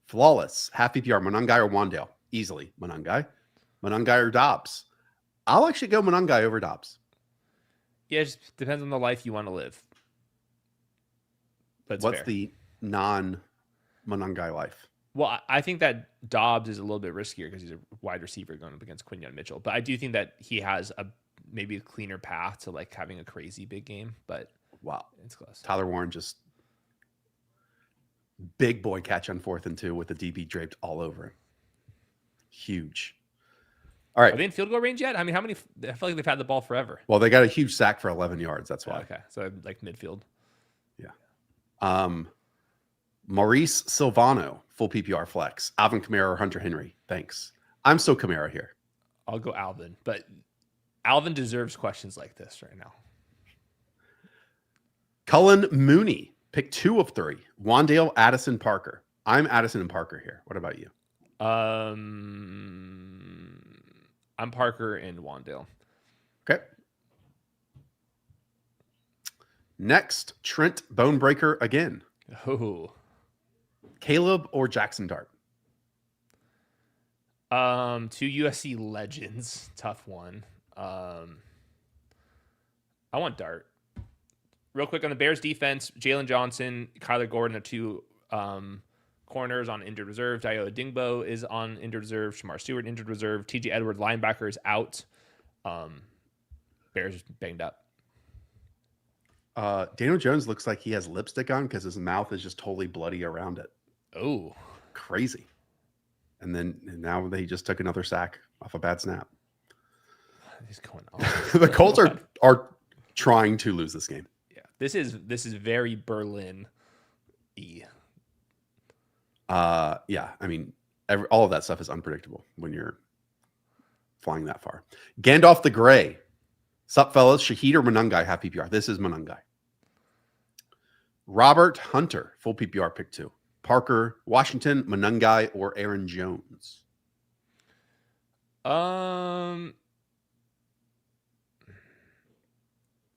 Flawless. Half PPR. Monangai or Wandale? Easily. Monangai. Monangai or Dobbs? I'll actually go Monangai over Dobbs. Yeah, it just depends on the life you want to live. But what's the non-Monangai life? Well, I think that Dobbs is a little bit riskier because he's a wide receiver going up against Quinyon Mitchell. But I do think that he has maybe a cleaner path to like having a crazy big game. But wow, it's close. Tyler Warren just big boy catch on 4th and 2 with the DB draped all over him. Huge. All right. Are they in field goal range yet? I mean, how many? I feel like they've had the ball forever. Well, they got a huge sack for 11 yards. That's why. Okay, so like midfield. Yeah. Maurice Silvano, full PPR flex. Alvin Kamara or Hunter Henry? Thanks. I'm still Kamara here. I'll go Alvin, but Alvin deserves questions like this right now. Cullen Mooney, pick 2 of 3. Wandale, Addison, Parker. I'm Addison and Parker here. What about you? I'm Parker and Wandale. Okay. Next, Trent Bonebreaker again. Oh. Caleb or Jackson Dart? 2 USC legends. Tough one. I want Dart. Real quick on the Bears defense, Jalen Johnson, Kyler Gordon are 2 corners on injured reserve. Dayo Dingbo is on injured reserve. Shamar Stewart injured reserve. TJ Edwards linebacker is out. Bears banged up. Daniel Jones looks like he has lipstick on because his mouth is just totally bloody around it. Oh, crazy. And now they just took another sack off a bad snap. What is going on? The Colts are trying to lose this game. Yeah. This is very Berlin-y. Yeah, I mean, all of that stuff is unpredictable when you're flying that far. Gandalf the Gray. Sup, fellas? Shaheed or Monangai half PPR? This is Monangai. Robert Hunter, full PPR, pick 2. Parker, Washington, Monangai, or Aaron Jones?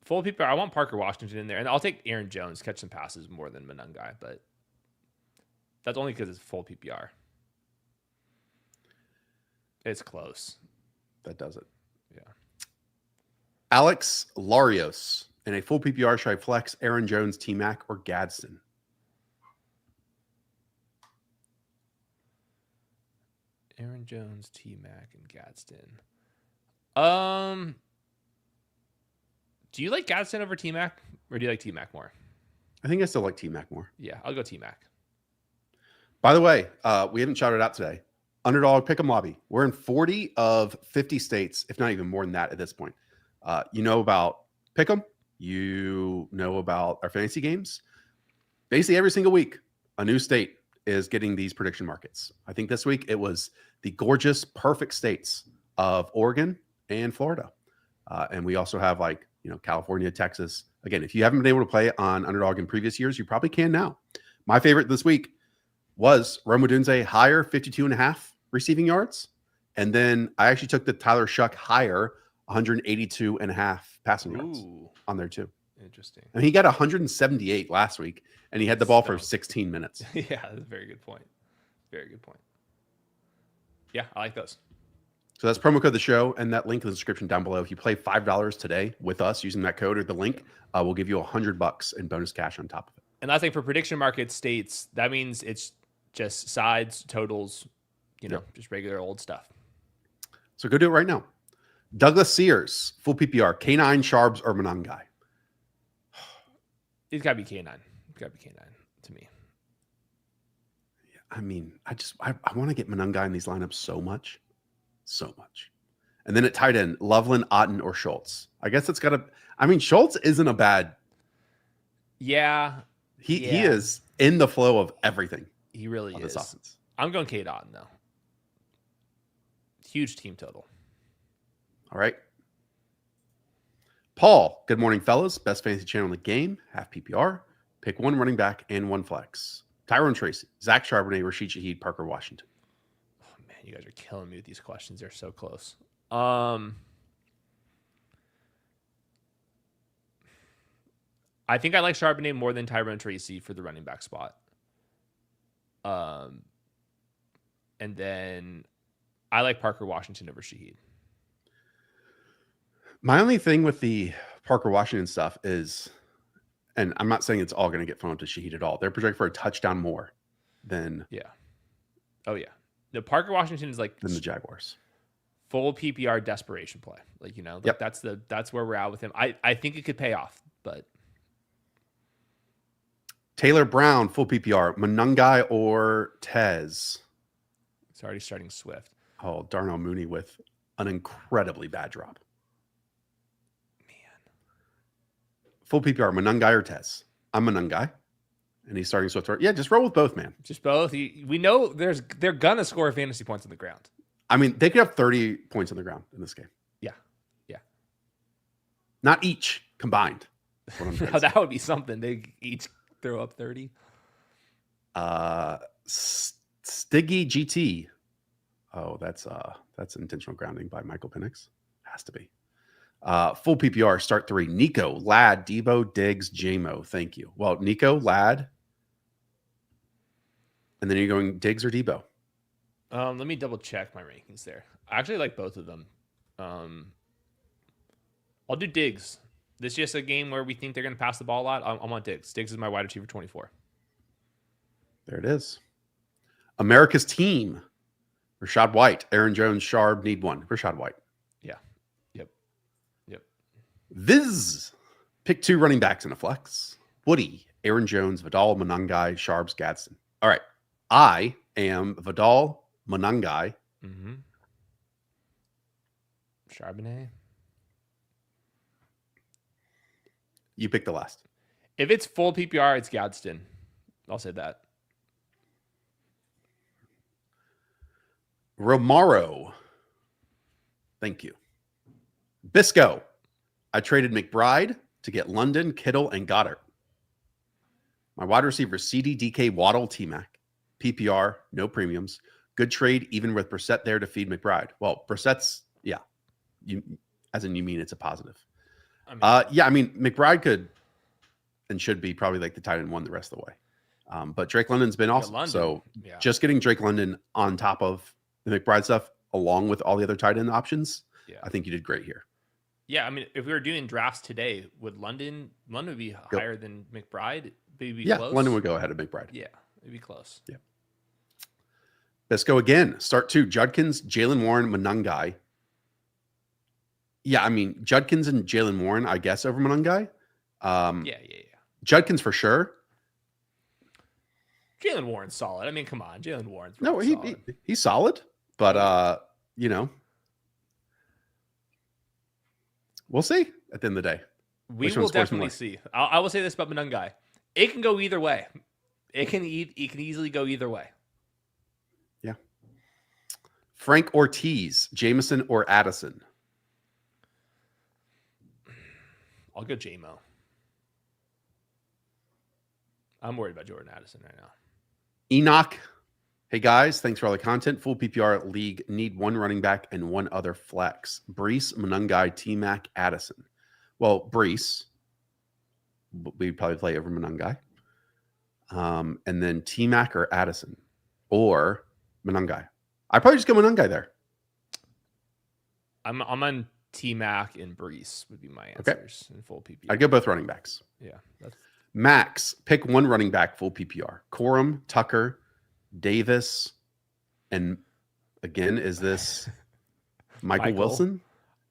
Full PPR. I want Parker Washington in there, and I'll take Aaron Jones catch some passes more than Monangai, but that's only because it's full PPR. It's close. That does it. Yeah. Alex Larios in a full PPR, should I flex Aaron Jones, T-Mac, or Gadsden? Aaron Jones, T-Mac, and Gadsden. Do you like Gadsden over T-Mac, or do you like T-Mac more? I think I still like T-Mac more. Yeah, I'll go T-Mac. By the way, we haven't shouted out today. Underdog Pick'em Lobby. We're in 40 of 50 states, if not even more than that at this point. You know about Pick'em. You know about our fantasy games. Basically, every single week, a new state is getting these prediction markets. I think this week it was the gorgeous, perfect states of Oregon and Florida. And we also have California, Texas. Again, if you haven't been able to play on Underdog in previous years, you probably can now. My favorite this week was Rome Odunze higher 52.5 receiving yards. And then I actually took the Tyler Shuck higher 182.5 passing yards on there too. Interesting. And he got 178 last week, and he had the ball for 16 minutes. Yeah, that's a very good point. Very good point. Yeah, I like those. So that's promo code the show, and that link in the description down below. If you play $5 today with us using that code or the link, we'll give you $100 in bonus cash on top of it. And I think for prediction market states, that means it's just sides, totals, just regular old stuff. So go do it right now. Douglas Sears, full PPR, K9, Sharps, or Monangai. It's got to be K9. It's got to be K9 to me. I mean, I want to get Monangai in these lineups so much. And then at tight end, Loveland, Otten, or Schultz. I guess it's got to. I mean, Schultz isn't a bad. Yeah. He is in the flow of everything. He really is. This offense. I'm going Kate Otten, though. Huge team total. All right. Paul, good morning, fellas. Best fantasy channel in the game. Half PPR. Pick one running back and one flex. Tyrone Tracy, Zach Charbonnet, Rashid Shaheed, Parker Washington. Oh, man, you guys are killing me with these questions. They're so close. I think I like Charbonnet more than Tyrone Tracy for the running back spot. And then I like Parker Washington over Shaheed. My only thing with the Parker Washington stuff is, and I'm not saying it's all going to get thrown to Shaheed at all. They're projected for a touchdown more than Oh yeah. The Parker Washington is like than the Jaguars. Full PPR desperation play. That's where we're at with him. I think it could pay off, but Taylor Brown, full PPR, Monangai or Tez. It's already starting Swift. Oh, Darnell Mooney with an incredibly bad drop. Full PPR, Monangai or Tez? I'm Monangai, and he's starting Swift. Yeah, just roll with both, man. Just both. We know they're gonna score fantasy points on the ground. I mean, they could have 30 points on the ground in this game. Yeah. Not each combined. Now, that would be something. They each throw up 30. Stiggy GT. Oh, that's intentional grounding by Michael Penix. Has to be. Full PPR, start three. Nico, Ladd, Debo, Diggs, JMO. Thank you. Well, Nico, Ladd. And then you're going Diggs or Debo? Let me double check my rankings there. I actually like both of them. I'll do Diggs. This is just a game where we think they're going to pass the ball a lot. I want Diggs. Diggs is my wide receiver 24. There it is. America's team. Rashad White, Aaron Jones, Sharp, need one. Rashad White. Yeah. Yep. Viz. Pick two running backs in a flex. Woody, Aaron Jones, Vidal, Monangai, Sharps, Gadsden. All right. I am Vidal, Monangai. Mm-hmm. Charbonnet. You pick the last. If it's full PPR, it's Gadsden. I'll say that. Romaro. Thank you. Bisco. I traded McBride to get London, Kittle, and Goddard. My wide receiver, CD, DK, Waddle, T-Mac. PPR, no premiums. Good trade, even with Brissett there to feed McBride. Well, Brissett's, you mean it's a positive. I mean, McBride could and should be probably like the tight end one the rest of the way. But Drake London's been awesome. So just getting Drake London on top of the McBride stuff, along with all the other tight end options, I think you did great here. Yeah, I mean, if we were doing drafts today, would London would be higher than McBride? Maybe close? London would go ahead of McBride. Yeah, it'd be close. Yeah. Bisco again. Start 2. Judkins, Jalen Warren, Monangai. Yeah, I mean, Judkins and Jalen Warren, I guess, over Monangai. Yeah. Judkins for sure. Jalen Warren's solid. I mean, come on. Jalen Warren's solid. He's solid. But, we'll see at the end of the day. We will definitely see. I will say this about Monangai. It can go either way. It can easily go either way. Yeah. Frank Ortiz, Jameson or Addison? I'll go J-Mo. I'm worried about Jordan Addison right now. Enoch. Hey guys, thanks for all the content. Full PPR league need 1 running back and 1 other flex. Brees, Monangai, T-Mac, Addison. Well, Brees, we'd probably play over Monangai. And then T-Mac or Addison or Monangai. I'd probably just go Monangai there. I'm on T-Mac and Brees would be my answers in full PPR. I'd go both running backs. Yeah. Max, pick 1 running back full PPR. Corum, Tucker, Davis, and again, is this Michael Wilson?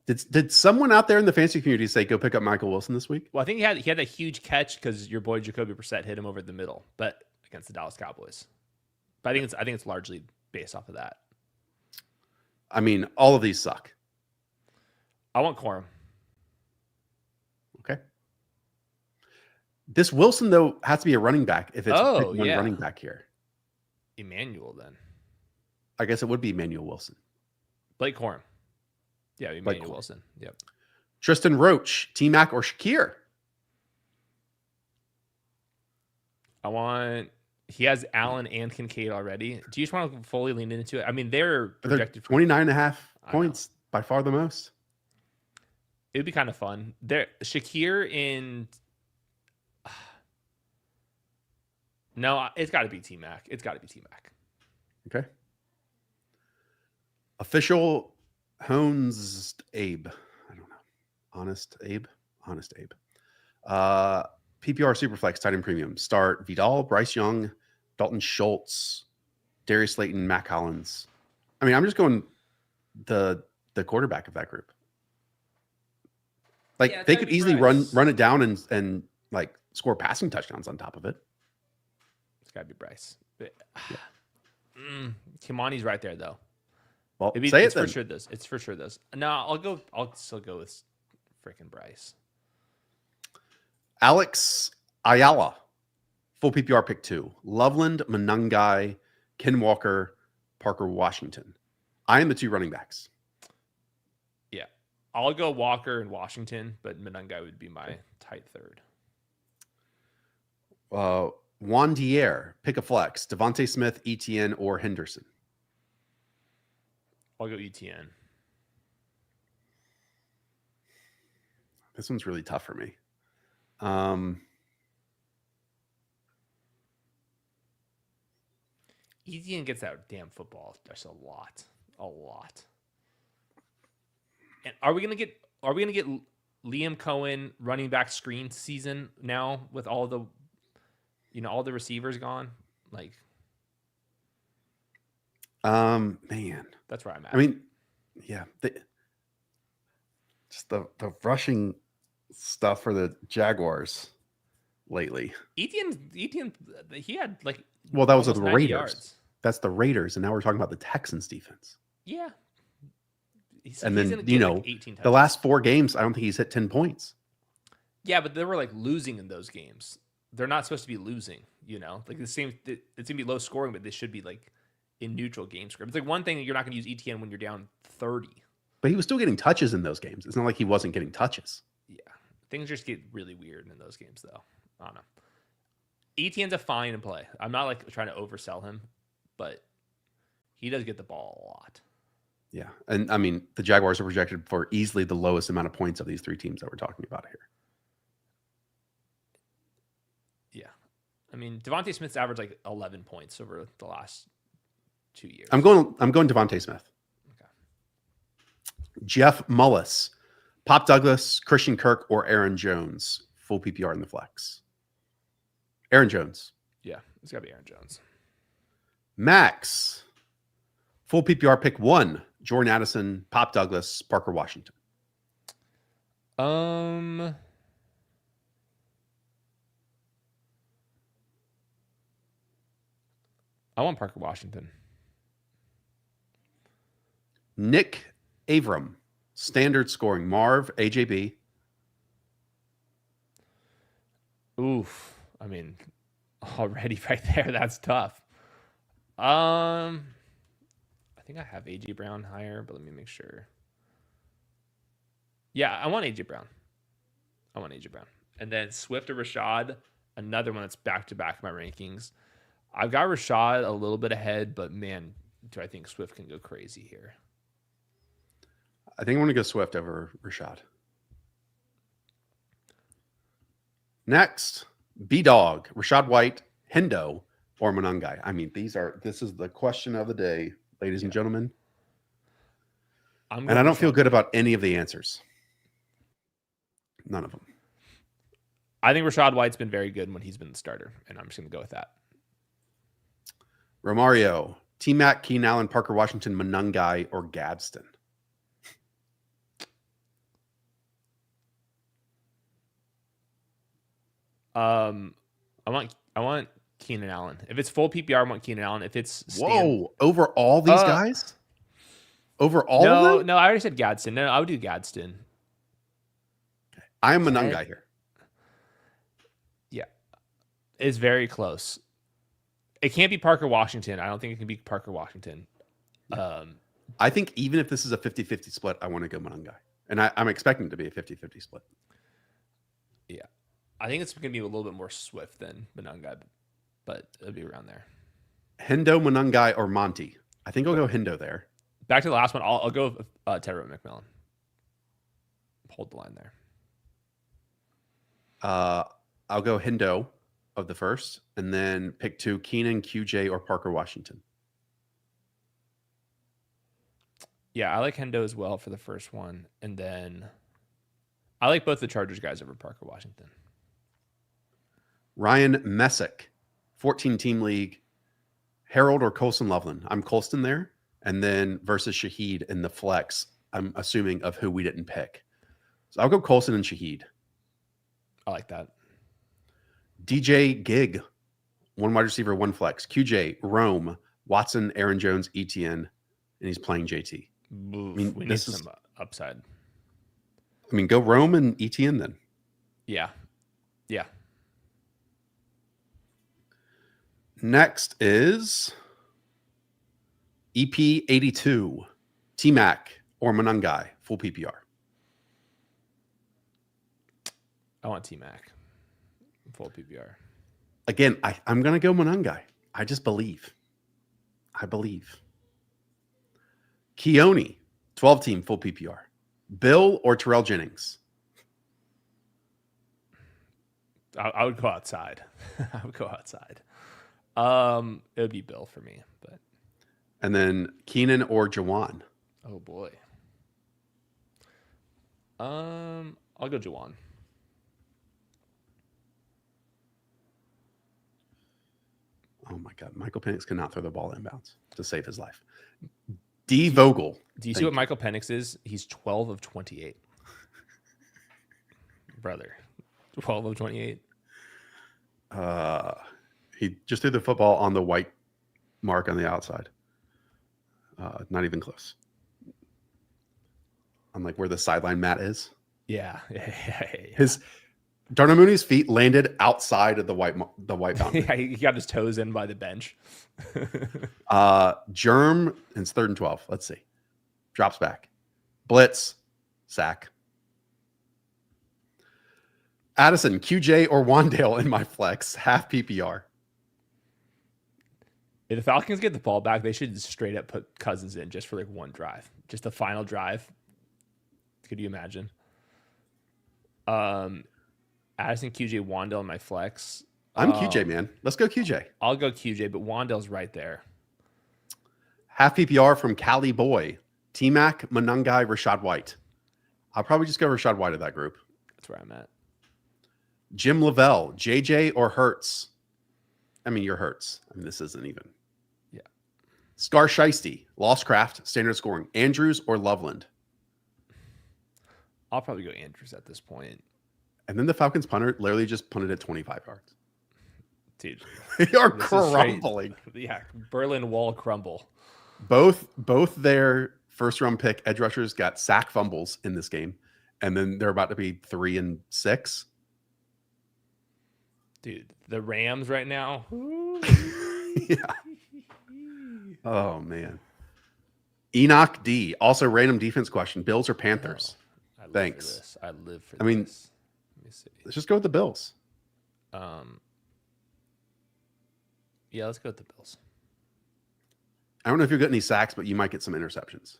Did someone out there in the fantasy community say go pick up Michael Wilson this week? Well, I think he had that huge catch because your boy Jacoby Brissett hit him over the middle, but against the Dallas Cowboys. But I think it's largely based off of that. I mean, all of these suck. I want Corum. Okay. This Wilson though has to be a running back if it's one running back here. Emmanuel then. I guess it would be Emmanuel Wilson. Blake Corum. Yeah, Emmanuel Wilson. Yep. Tristan Roach, T-Mac or Shakir? He has Allen and Kincaid already. Do you just want to fully lean into it? I mean, they're projected for 29.5 points, by far the most. It would be kind of fun. Shakir and no, it's got to be T-Mac. Okay. Official Hones Abe. I don't know. Honest Abe. PPR Superflex tight end premium. Start Vidal, Bryce Young, Dalton Schultz, Darius Slayton, Mac Hollins. I mean, I'm just going the quarterback of that group. Like they could easily run it down and like score passing touchdowns on top of it. It's got to be Bryce. Kimani's right there though. Well, it's for sure this. It's for sure this. No, I'll still go with freaking Bryce. Alex Ayala, full PPR pick 2. Loveland, Monangai, Ken Walker, Parker Washington. I am the 2 running backs. Yeah. I'll go Walker and Washington, but Monangai would be my tight third. Juan Dier, pick a flex. Devontae Smith, Etienne, or Henderson. I'll go Etienne. This one's really tough for me. Etienne gets that damn football just a lot. And are we gonna get Liam Cohen running back screen season now with all the receivers gone? Like, man, that's where I'm at. I mean, yeah, just the rushing stuff for the Jaguars lately. Etienne, he had like, well, that was the Raiders. Yards. That's the Raiders, and now we're talking about the Texans defense. Yeah, and then the last 4 games, I don't think he's hit 10 points. Yeah, but they were like losing in those games. They're not supposed to be losing. Like the same. It's gonna be low scoring, but they should be like in neutral game script. It's like one thing that you're not gonna use Etienne when you're down 30. But he was still getting touches in those games. It's not like he wasn't getting touches. Yeah, things just get really weird in those games, though. I don't know. Etienne's a fine play. I'm not like trying to oversell him, but he does get the ball a lot. Yeah, and I mean the Jaguars are projected for easily the lowest amount of points of these 3 teams that we're talking about here. Yeah, I mean Devontae Smith's averaged like 11 points over the last 2 years. I'm going Devontae Smith. Okay. Jeff Mullis, Pop Douglas, Christian Kirk, or Aaron Jones. Full PPR in the flex. Aaron Jones. Yeah, it's got to be Aaron Jones. Max, Full PPR pick 1, Jordan Addison, Pop Douglas, Parker Washington. I want Parker Washington. Nick Avram, standard scoring, Marv, AJB. Oof. I mean, already right there, that's tough. I think I have AJ Brown higher, but let me make sure. Yeah, I want AJ Brown. And then Swift or Rashad, another one that's back-to-back my rankings. I've got Rashad a little bit ahead, but man, do I think Swift can go crazy here. I think I want to go Swift over Rashad. Next, B-Dog, Rashad White, Hendo, or Monangai. I mean, this is the question of the day, ladies and gentlemen. And I don't feel good about any of the answers. None of them. I think Rashad White's been very good when he's been the starter, and I'm just going to go with that. Romario, T-Mac, Keenan Allen, Parker Washington, Monangai, or Gadsden. I want Keenan Allen. If it's full PPR, I want Keenan Allen. If it's over all these guys? Over all of them? No, I already said Gadsden. No, I would do Gadsden. I'm Monangai here. Yeah. It's very close. It can't be Parker Washington. I don't think it can be Parker Washington. I think even if this is a 50-50 split, I want to go Monangai. And I'm expecting it to be a 50-50 split. Yeah. I think it's going to be a little bit more Swift than Monangai, but it'll be around there. Hendo, Monangai, or Monty. I think I'll go Hendo there. Back to the last one. I'll go with Tetairoa McMillan. Hold the line there. I'll go Hendo of the first, and then pick 2, Keenan, QJ, or Parker Washington. Yeah, I like Hendo as well for the first one. And then I like both the Chargers guys over Parker Washington. Ryan Messick, 14-team league, Harold or Colston Loveland. I'm Colston there. And then versus Shaheed in the flex, I'm assuming of who we didn't pick. So I'll go Colston and Shaheed. I like that. DJ Gig, 1 wide receiver, 1 flex. QJ, Rome, Watson, Aaron Jones, ETN, and he's playing JT. Oof, I mean, we need some upside. I mean, go Rome and ETN then. Yeah. Yeah. Next is EP82, T-Mac or Monangai, full PPR. I want T-Mac, full PPR. Again, I'm going to go Monangai. I just believe. I believe. Keone, 12-team, full PPR. Bill or Terrell Jennings? I would go outside. I would go outside. It would be Bill for me, but. And then Keenan or Jawan? Oh boy. I'll go Jawan. Oh my God. Michael Penix cannot throw the ball inbounds to save his life. D. Vogel. Do you see what Michael Penix is? He's 12 of 28. Brother. 12 of 28. He just threw the football on the white mark on the outside. Not even close. On like where the sideline mat is. Yeah. His Darnell Mooney's feet landed outside of the white boundary. Yeah, he got his toes in by the bench. Germ, and it's 3rd and 12. Let's see. Drops back. Blitz. Sack. Addison, QJ, or Wandale in my flex. Half PPR. If the Falcons get the ball back, they should straight up put Cousins in just for like one drive. Just the final drive. Could you imagine? Addison, QJ, Wandale in my flex. I'm QJ, man. Let's go QJ. I'll go QJ, but Wandale's right there. Half PPR from Cali Boy. T-Mac, Monangai, Rashad White. I'll probably just go Rashad White of that group. That's where I'm at. Jim Lavelle, JJ or Hurts? I mean, you're Hurts. I mean, this isn't even. Yeah. Scar Shiesty, Lostcraft, standard scoring. Andrews or Loveland? I'll probably go Andrews at this point. And then the Falcons punter literally just punted at 25 yards. Dude, they are crumbling. Yeah, Berlin Wall crumble. Both their first round pick edge rushers got sack fumbles in this game, and then they're about to be 3-6. Dude, the Rams right now. Yeah. Oh man. Enoch D. Also random defense question. Bills or Panthers? I Thanks. I live for this. I mean, Let me see. let's just go with the Bills. Yeah, let's go with the Bills. I don't know if you'll get any sacks, but you might get some interceptions.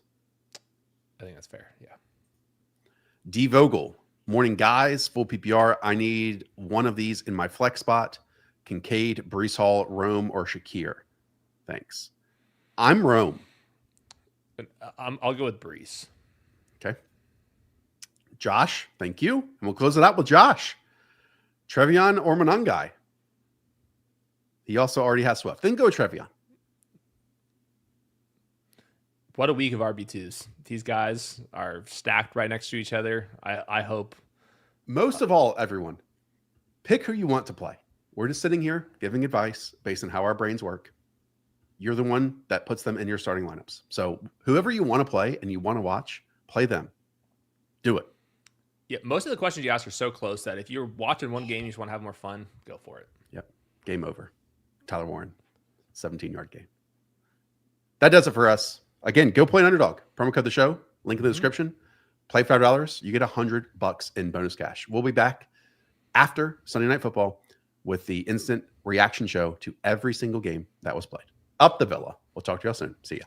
I think that's fair. Yeah. D. Vogel. Morning, guys. Full PPR. I need one of these in my flex spot. Kincaid, Brees Hall, Rome, or Shakir. Thanks. I'm Rome. I'll go with Brees. Okay. Josh, thank you. And we'll close it out with Josh. TreVeyon or Monangai? He also already has Swift. Then go TreVeyon. What a week of RB2s. These guys are stacked right next to each other. I hope. Most of all, everyone, pick who you want to play. We're just sitting here giving advice based on how our brains work. You're the one that puts them in your starting lineups. So whoever you want to play and you want to watch, play them. Do it. Yeah, most of the questions you ask are so close that if you're watching one game, you just want to have more fun, go for it. Yep. Game over. Tyler Warren, 17-yard game. That does it for us. Again, go play an underdog. Promo code the show. Link in the description. Play $5. You get $100 in bonus cash. We'll be back after Sunday Night Football with the instant reaction show to every single game that was played. Up the Villa. We'll talk to y'all soon. See ya.